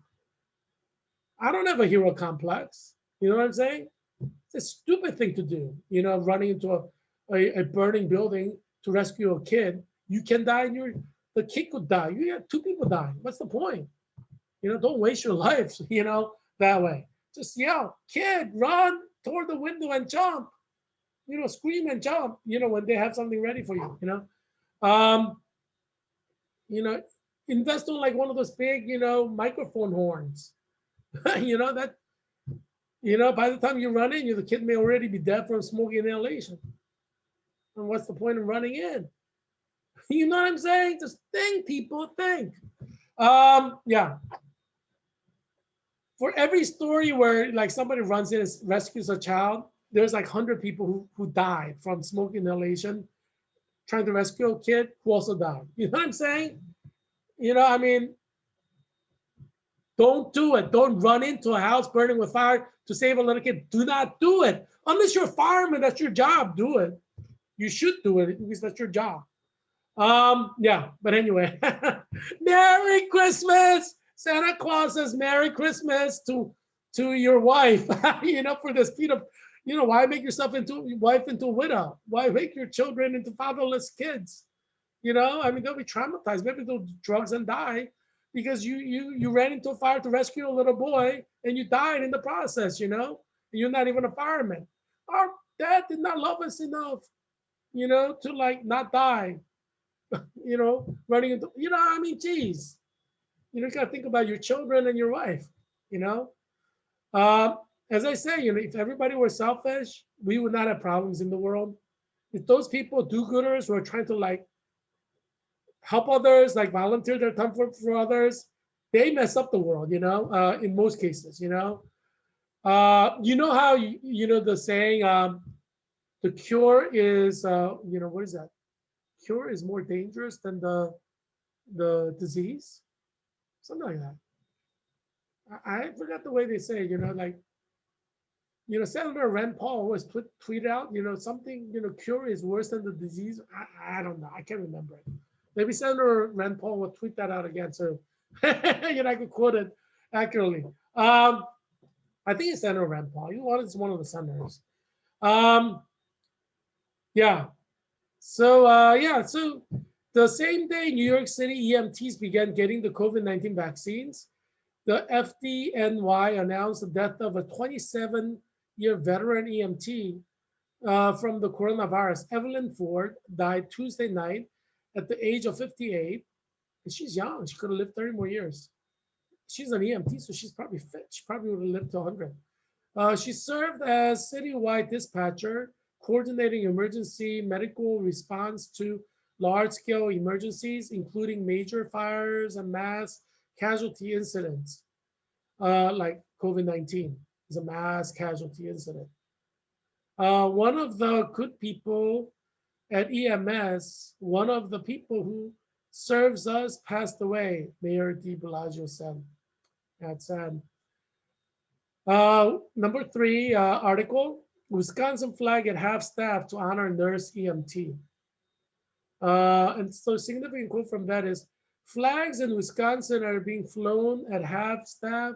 I don't have a hero complex. You know what I'm saying? It's a stupid thing to do, running into a burning building to rescue a kid. You can die and the kid could die. You have two people dying. What's the point? Don't waste your life, that way. Just yell, kid, run toward the window and jump. Scream and jump, when they have something ready for you. Um, you know, invest on like one of those big, microphone horns. That, by the time you run in, the kid may already be dead from smoke inhalation. And what's the point of running in? You know what I'm saying? Just think, people, think. Yeah. For every story where like somebody runs in and rescues a child, there's like 100 people who died from smoke inhalation trying to rescue a kid who also died. You know what I'm saying? I mean, don't do it. Don't run into a house burning with fire to save a little kid. Do not do it. Unless you're a fireman, that's your job. Do it. You should do it because that's your job. Yeah, but anyway, Merry Christmas. Santa Claus says Merry Christmas to your wife. For this peanut. Why make yourself into wife into a widow? Why make your children into fatherless kids? I mean, they'll be traumatized. Maybe they'll do drugs and die because you ran into a fire to rescue a little boy and you died in the process. You're not even a fireman. Our dad did not love us enough, to like not die. Running into, I mean, geez, you gotta think about your children and your wife, you know. As I say, if everybody were selfish, we would not have problems in the world. If those people, do-gooders, who are trying to like help others, like volunteer their time for others, they mess up the world, in most cases, you know how, the saying, the cure is, what is that? Cure is more dangerous than the disease, something like that. I forgot the way they say, like, Senator Rand Paul always tweet out, something, cure is worse than the disease. I don't know. I can't remember it. Maybe Senator Rand Paul will tweet that out again, so I could quote it accurately. I think it's Senator Rand Paul. He's one of the senators. Um, yeah. So the same day New York City EMTs began getting the COVID-19 vaccines, the FDNY announced the death of a 27-year veteran EMT from the coronavirus. Evelyn Ford died Tuesday night at the age of 58. And she's young. She could have lived 30 more years. She's an EMT, so she's probably fit. She probably would have lived to 100. She served as citywide dispatcher, coordinating emergency medical response to large-scale emergencies, including major fires and mass casualty incidents, like COVID-19 is a mass casualty incident. One of the good people at EMS, one of the people who serves us passed away, Mayor de Blasio said. That's sad. Number three article, Wisconsin flag at half staff to honor nurse EMT. And so significant quote from that is, flags in Wisconsin are being flown at half staff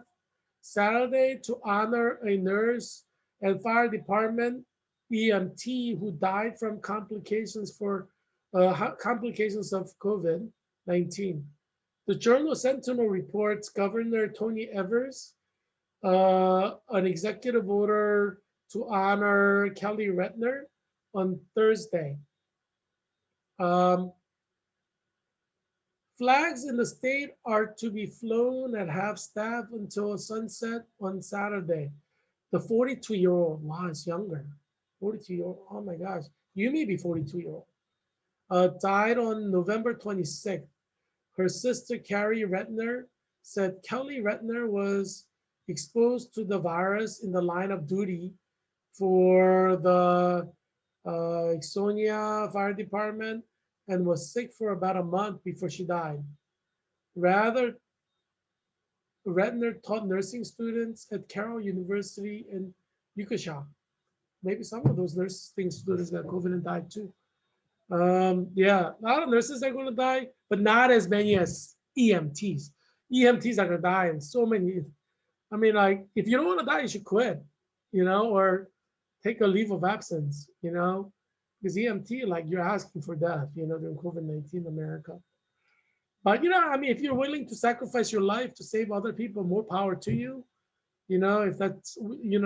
Saturday to honor a nurse and fire department EMT who died from complications complications of COVID-19. The Journal Sentinel reports Governor Tony Evers, an executive order to honor Kelly Retner on Thursday. Flags in the state are to be flown at half staff until sunset on Saturday. The 42-year-old, wow, it's younger. 42-year-old, oh my gosh, you may be 42-year-old. Died on November 26th. Her sister, Carrie Retner, said Kelly Retner was exposed to the virus in the line of duty for the Ixonia Fire Department and was sick for about a month before she died. Rather, Retner taught nursing students at Carroll University in Waukesha. Maybe some of those nursing students got COVID and died too. Yeah, a lot of nurses are going to die, but not as many as EMTs. EMTs are going to die, and so many. I mean, like, if you don't want to die, you should quit, or take a leave of absence, because EMT, like, you're asking for death, during COVID-19 America. But, I mean, if you're willing to sacrifice your life to save other people, more power to you. If that's,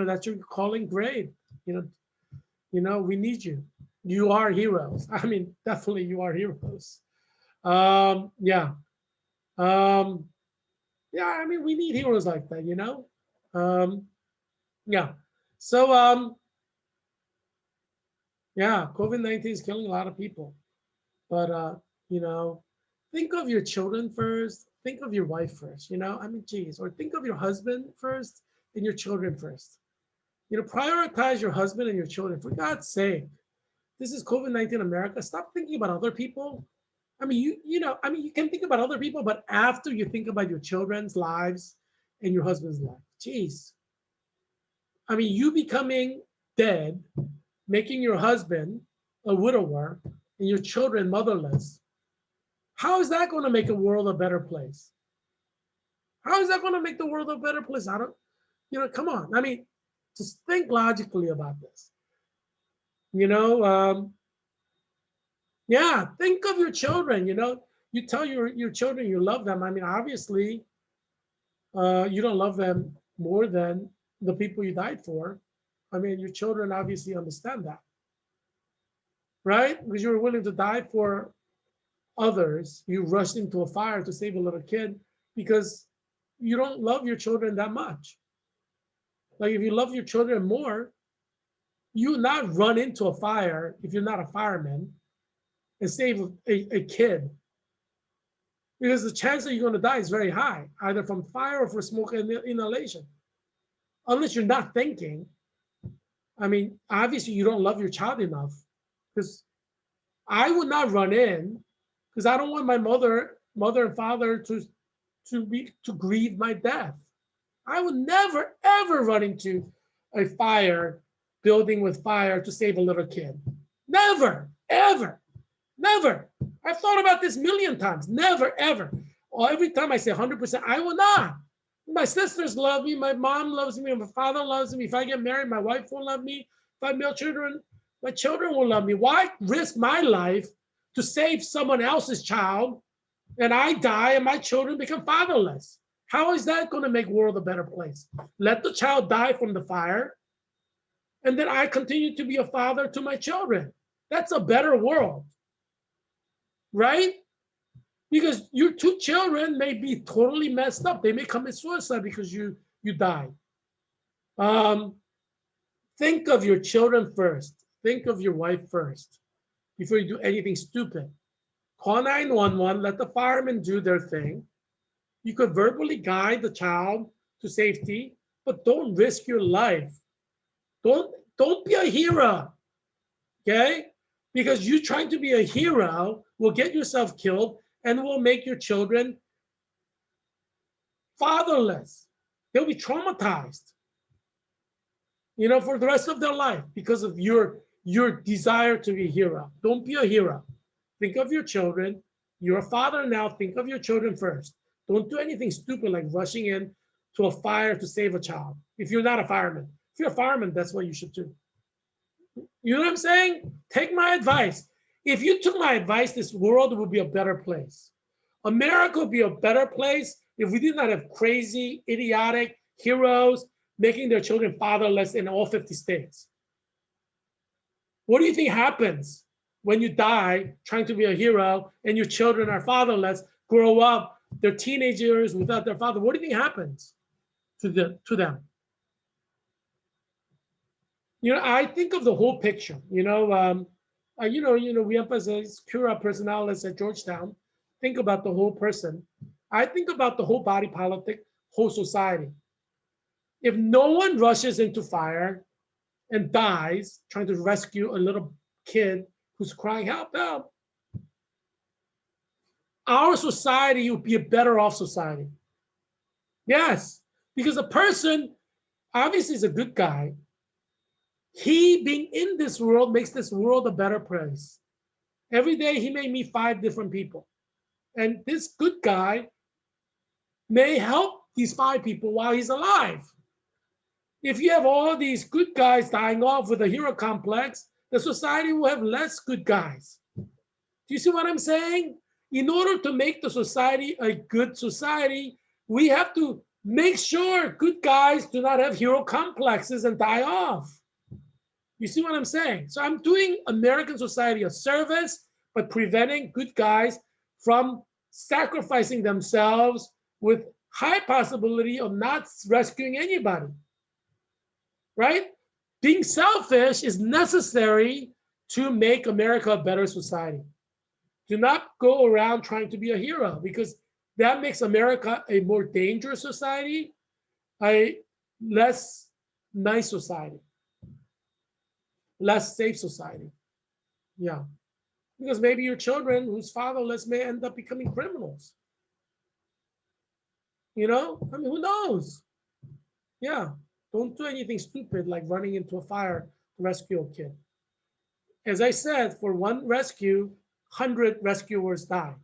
that's your calling, great. We need you. You are heroes. I mean, definitely you are heroes. Yeah. Yeah, I mean, we need heroes like that, Yeah. So, yeah, COVID-19 is killing a lot of people. But, think of your children first. Think of your wife first, I mean, geez. Or think of your husband first and your children first. Prioritize your husband and your children. For God's sake, this is COVID-19 America. Stop thinking about other people. I mean, you can think about other people, but after you think about your children's lives and your husband's life, geez. I mean, you becoming dead, making your husband a widower and your children motherless. How is that going to make a world a better place? How is that going to make the world a better place? I don't, come on. I mean, just think logically about this. Yeah, think of your children, you tell your children you love them. I mean, obviously, you don't love them more than the people you died for. I mean, your children obviously understand that, right? Because you were willing to die for others. You rushed into a fire to save a little kid because you don't love your children that much. Like if you love your children more, you not run into a fire if you're not a fireman and save a kid, because the chance that you're going to die is very high, either from fire or for smoke inhalation, unless you're not thinking. I mean, obviously you don't love your child enough, because I would not run in, because I don't want my mother and father to grieve my death. I would never ever run into a fire building with fire to save a little kid. Never, ever, never. I've thought about this a million times. Never, ever. Or every time I say 100%, I will not. My sisters love me. My mom loves me. My father loves me. If I get married, my wife will love me. If I have male children, my children will love me. Why risk my life to save someone else's child, and I die and my children become fatherless? How is that going to make the world a better place? Let the child die from the fire, and then I continue to be a father to my children. That's a better world, right? Because your two children may be totally messed up. They may commit suicide because you died. Um, think of your children first. Think of your wife first before you do anything stupid. Call 911, let the firemen do their thing. You could verbally guide the child to safety, but don't risk your life. Don't be a hero, okay? Because you trying to be a hero will get yourself killed and will make your children fatherless. They'll be traumatized, for the rest of their life because of your desire to be a hero. Don't be a hero. Think of your children. You're a father now. Think of your children first. Don't do anything stupid like rushing in to a fire to save a child. If you're not a fireman, if you're a fireman, that's what you should do. You know what I'm saying? Take my advice. If you took my advice, this world would be a better place. America would be a better place if we did not have crazy, idiotic heroes making their children fatherless in all 50 states. What do you think happens when you die trying to be a hero and your children are fatherless, grow up, they're teenagers without their father? What do you think happens to them? I think of the whole picture. We emphasize cura personalis at Georgetown. Think about the whole person. I think about the whole body politic, whole society. If no one rushes into fire and dies trying to rescue a little kid who's crying, help, help, our society would be a better off society. Yes, because a person obviously is a good guy. He being in this world makes this world a better place. Every day he may meet 5 different people. And this good guy may help these 5 people while he's alive. If you have all these good guys dying off with a hero complex, the society will have less good guys. Do you see what I'm saying? In order to make the society a good society, we have to make sure good guys do not have hero complexes and die off. You see what I'm saying? So I'm doing American society a service, but preventing good guys from sacrificing themselves with high possibility of not rescuing anybody, right? Being selfish is necessary to make America a better society. Do not go around trying to be a hero, because that makes America a more dangerous society, a less nice society, less safe society. Yeah. Because maybe your children who's fatherless may end up becoming criminals. I mean, who knows? Yeah. Don't do anything stupid like running into a fire to rescue a kid. As I said, for one rescue, 100 rescuers die.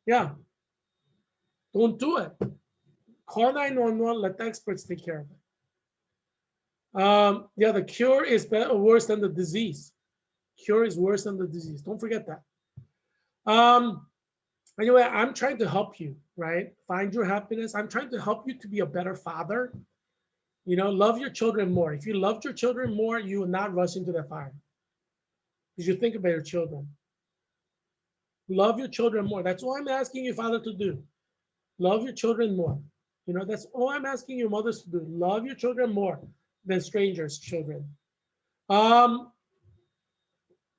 Yeah. Don't do it. Call 911, let the experts take care of it. Yeah, the cure is worse than the disease. Cure is worse than the disease. Don't forget that. Anyway, I'm trying to help you, right? Find your happiness. I'm trying to help you to be a better father. Love your children more. If you loved your children more, you will not rush into the fire. Because you think about your children. Love your children more. That's what I'm asking you, Father, to do. Love your children more. You know, that's all I'm asking your mothers to do. Love your children more than strangers' children. Um,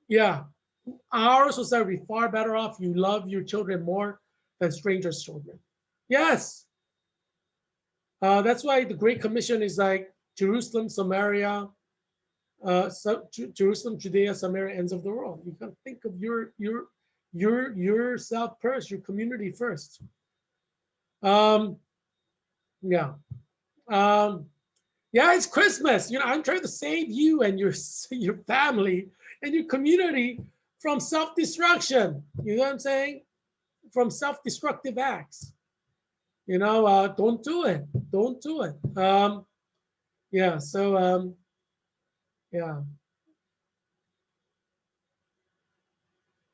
yeah, our society would be far better off. You love your children more than strangers' children. Yes, that's why the Great Commission is like Jerusalem, Samaria, Jerusalem, Judea, Samaria, ends of the world. You got to think of yourself first, your community first. Um, yeah. Um, yeah, it's Christmas. You know, I'm trying to save you and your family and your community from self-destruction. You know what I'm saying? From self-destructive acts. You know, don't do it. Don't do it. Yeah. So yeah,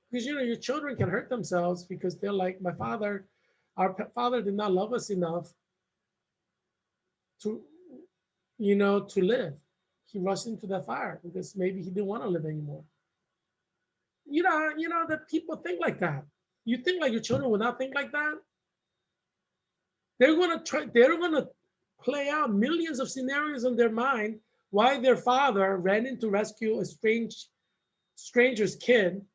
because you know your children can hurt themselves because they're like, my father, our father did not love us enough to, you know, to live. He rushed into the fire because maybe he didn't want to live anymore. You know that people think like that. You think like your children will not think like that? They're gonna try. They're gonna play out millions of scenarios in their mind why their father ran in to rescue a stranger's kid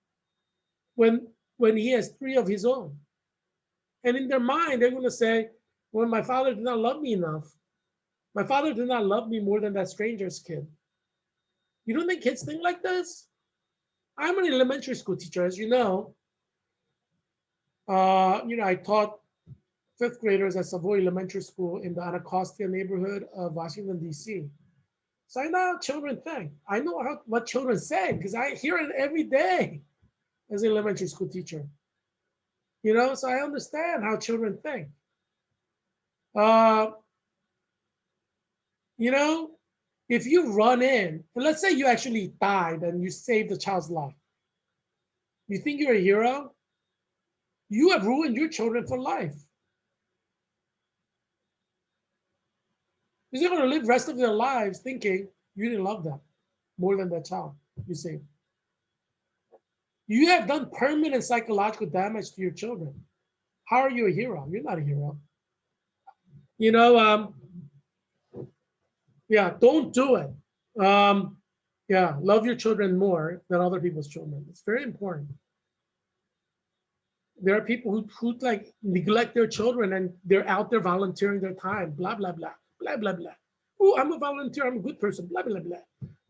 when he has three of his own. And in their mind, they're gonna say, "Well, my father did not love me enough. My father did not love me more than that stranger's kid." You don't think kids think like this? I'm an elementary school teacher, as you know. I taught fifth graders at Savoy Elementary School in the Anacostia neighborhood of Washington, D.C. So I know how children think. I know what children say because I hear it every day as an elementary school teacher. You know, so I understand how children think. Uh, you know, if you run in, and let's say you actually died and you saved a child's life, you think you're a hero? You have ruined your children for life. Because they're going to live the rest of their lives thinking you didn't love them more than that child you saved. You have done permanent psychological damage to your children. How are you a hero? You're not a hero. You know, yeah, don't do it. Yeah, love your children more than other people's children. It's very important. There are people who like neglect their children and they're out there volunteering their time, blah, blah, blah, blah, blah, blah. Oh, I'm a volunteer, I'm a good person, blah, blah, blah.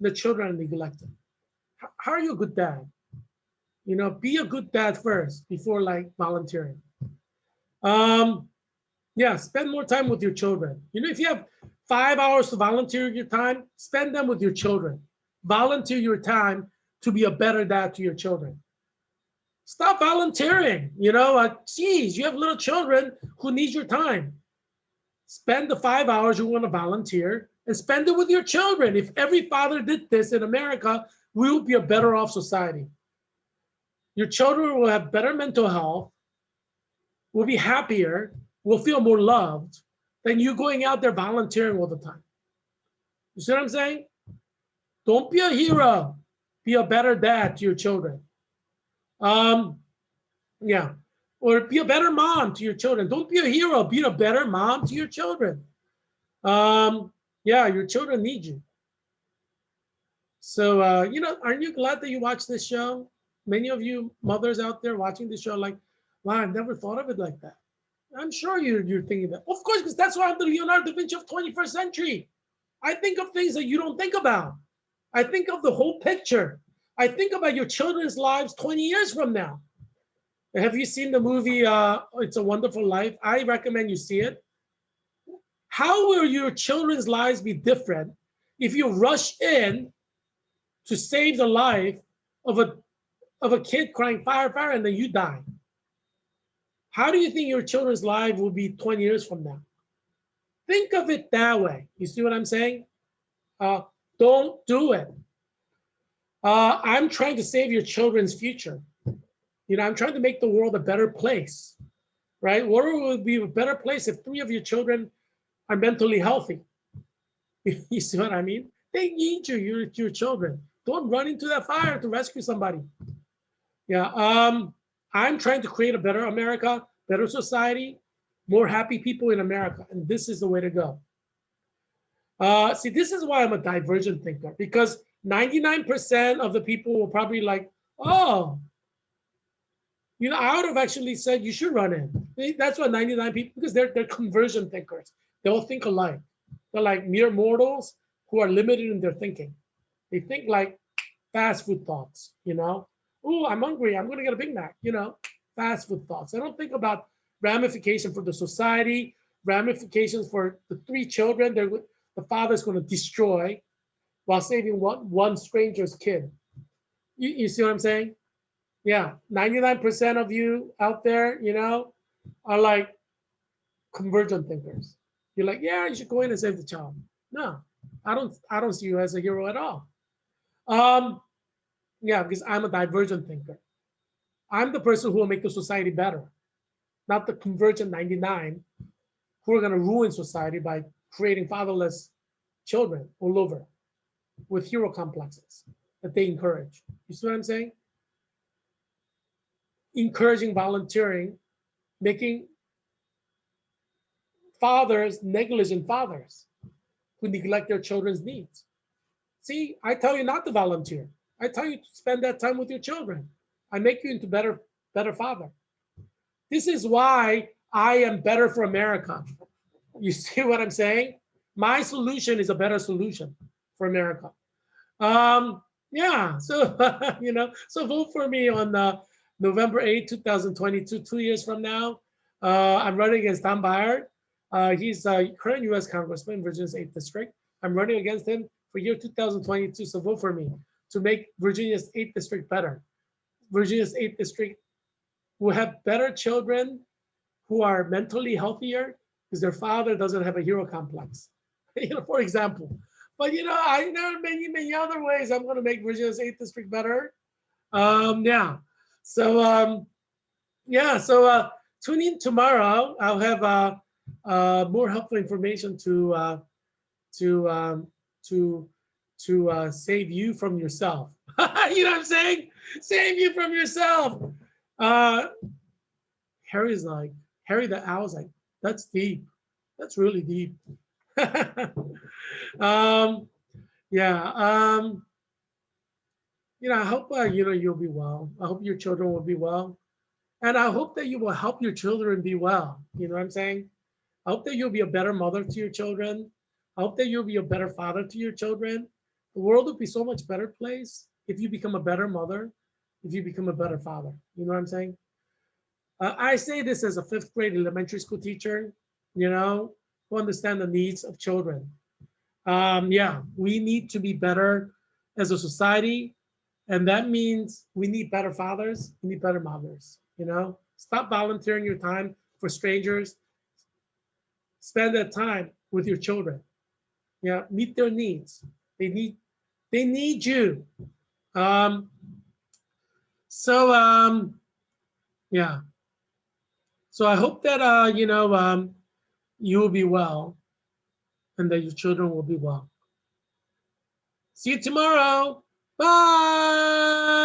The children are neglected. How are you a good dad? You know, be a good dad first before like volunteering. Um, yeah, spend more time with your children. You know, if you have 5 hours to volunteer your time, spend them with your children. Volunteer your time to be a better dad to your children. Stop volunteering. You know, geez, you have little children who need your time. Spend the 5 hours you want to volunteer and spend it with your children. If every father did this in America, we would be a better off society. Your children will have better mental health, will be happier, will feel more loved than you going out there volunteering all the time. You see what I'm saying? Don't be a hero. Be a better dad to your children. Yeah. Or be a better mom to your children. Don't be a hero. Be a better mom to your children. Yeah, your children need you. So, aren't you glad that you watched this show? Many of you mothers out there watching this show, like, wow, I've never thought of it like that. I'm sure you're thinking that. Of course, because that's why I'm the Leonardo da Vinci of 21st century. I think of things that you don't think about. I think of the whole picture. I think about your children's lives 20 years from now. Have you seen the movie It's a Wonderful Life? I recommend you see it. How will your children's lives be different if you rush in to save the life of a kid crying fire, fire, and then you die? How do you think your children's life will be 20 years from now? Think of it that way. You see what I'm saying? Don't do it. I'm trying to save your children's future. You know, I'm trying to make the world a better place, right? World would be a better place if three of your children are mentally healthy. You see what I mean? They need you, your children. Don't run into that fire to rescue somebody. Yeah, I'm trying to create a better America, better society. more happy people in America, and this is the way to go. See, this is why I'm a divergent thinker, because 99% of the people will probably like, oh, I would have actually said you should run in. That's what 99 people, because they're conversion thinkers. They all think alike. They're like mere mortals who are limited in their thinking. They think like fast food thoughts. Oh, I'm hungry. I'm going to get a Big Mac. Fast food thoughts. I don't think about ramification for the society, ramifications for the three children the father's going to destroy while saving one stranger's kid. You see what I'm saying? Yeah, 99% of you out there, are like convergent thinkers. You're like, yeah, you should go in and save the child. No, I don't see you as a hero at all. Um, yeah, because I'm a divergent thinker. I'm the person who will make the society better, not the convergent 99 who are going to ruin society by creating fatherless children all over with hero complexes that they encourage. You see what I'm saying? Encouraging volunteering, making fathers negligent fathers who neglect their children's needs. See, I tell you not to volunteer. I tell you to spend that time with your children. I make you into better father. This is why I am better for America. You see what I'm saying? My solution is a better solution for America. Yeah, so so vote for me on November 8th, 2022, 2 years from now. I'm running against Tom Byard. He's a current U.S. Congressman, Virginia's 8th District. I'm running against him for year 2022, so vote for me to make Virginia's 8th District better. Virginia's 8th District will have better children who are mentally healthier because their father doesn't have a hero complex. For example. But I know many other ways I'm going to make Virginia's 8th District better. Yeah. So yeah. So tune in tomorrow. I'll have more helpful information to to save you from yourself. You know what I'm saying? Save you from yourself. Uh, Harry the Owl's like, that's deep. That's really deep. um, yeah. I hope you'll be well. I hope your children will be well, and I hope that you will help your children be well. You know what I'm saying? I hope that you'll be a better mother to your children. I hope that you'll be a better father to your children. The world would be so much better place if you become a better mother, if you become a better father. You know what I'm saying? I say this as a fifth grade elementary school teacher, who understand the needs of children. Yeah, we need to be better as a society. And that means we need better fathers, we need better mothers. Stop volunteering your time for strangers. Spend that time with your children. Yeah, meet their needs. They need you. Um, so yeah. So I hope that you will be well and that your children will be well. See you tomorrow. Bye.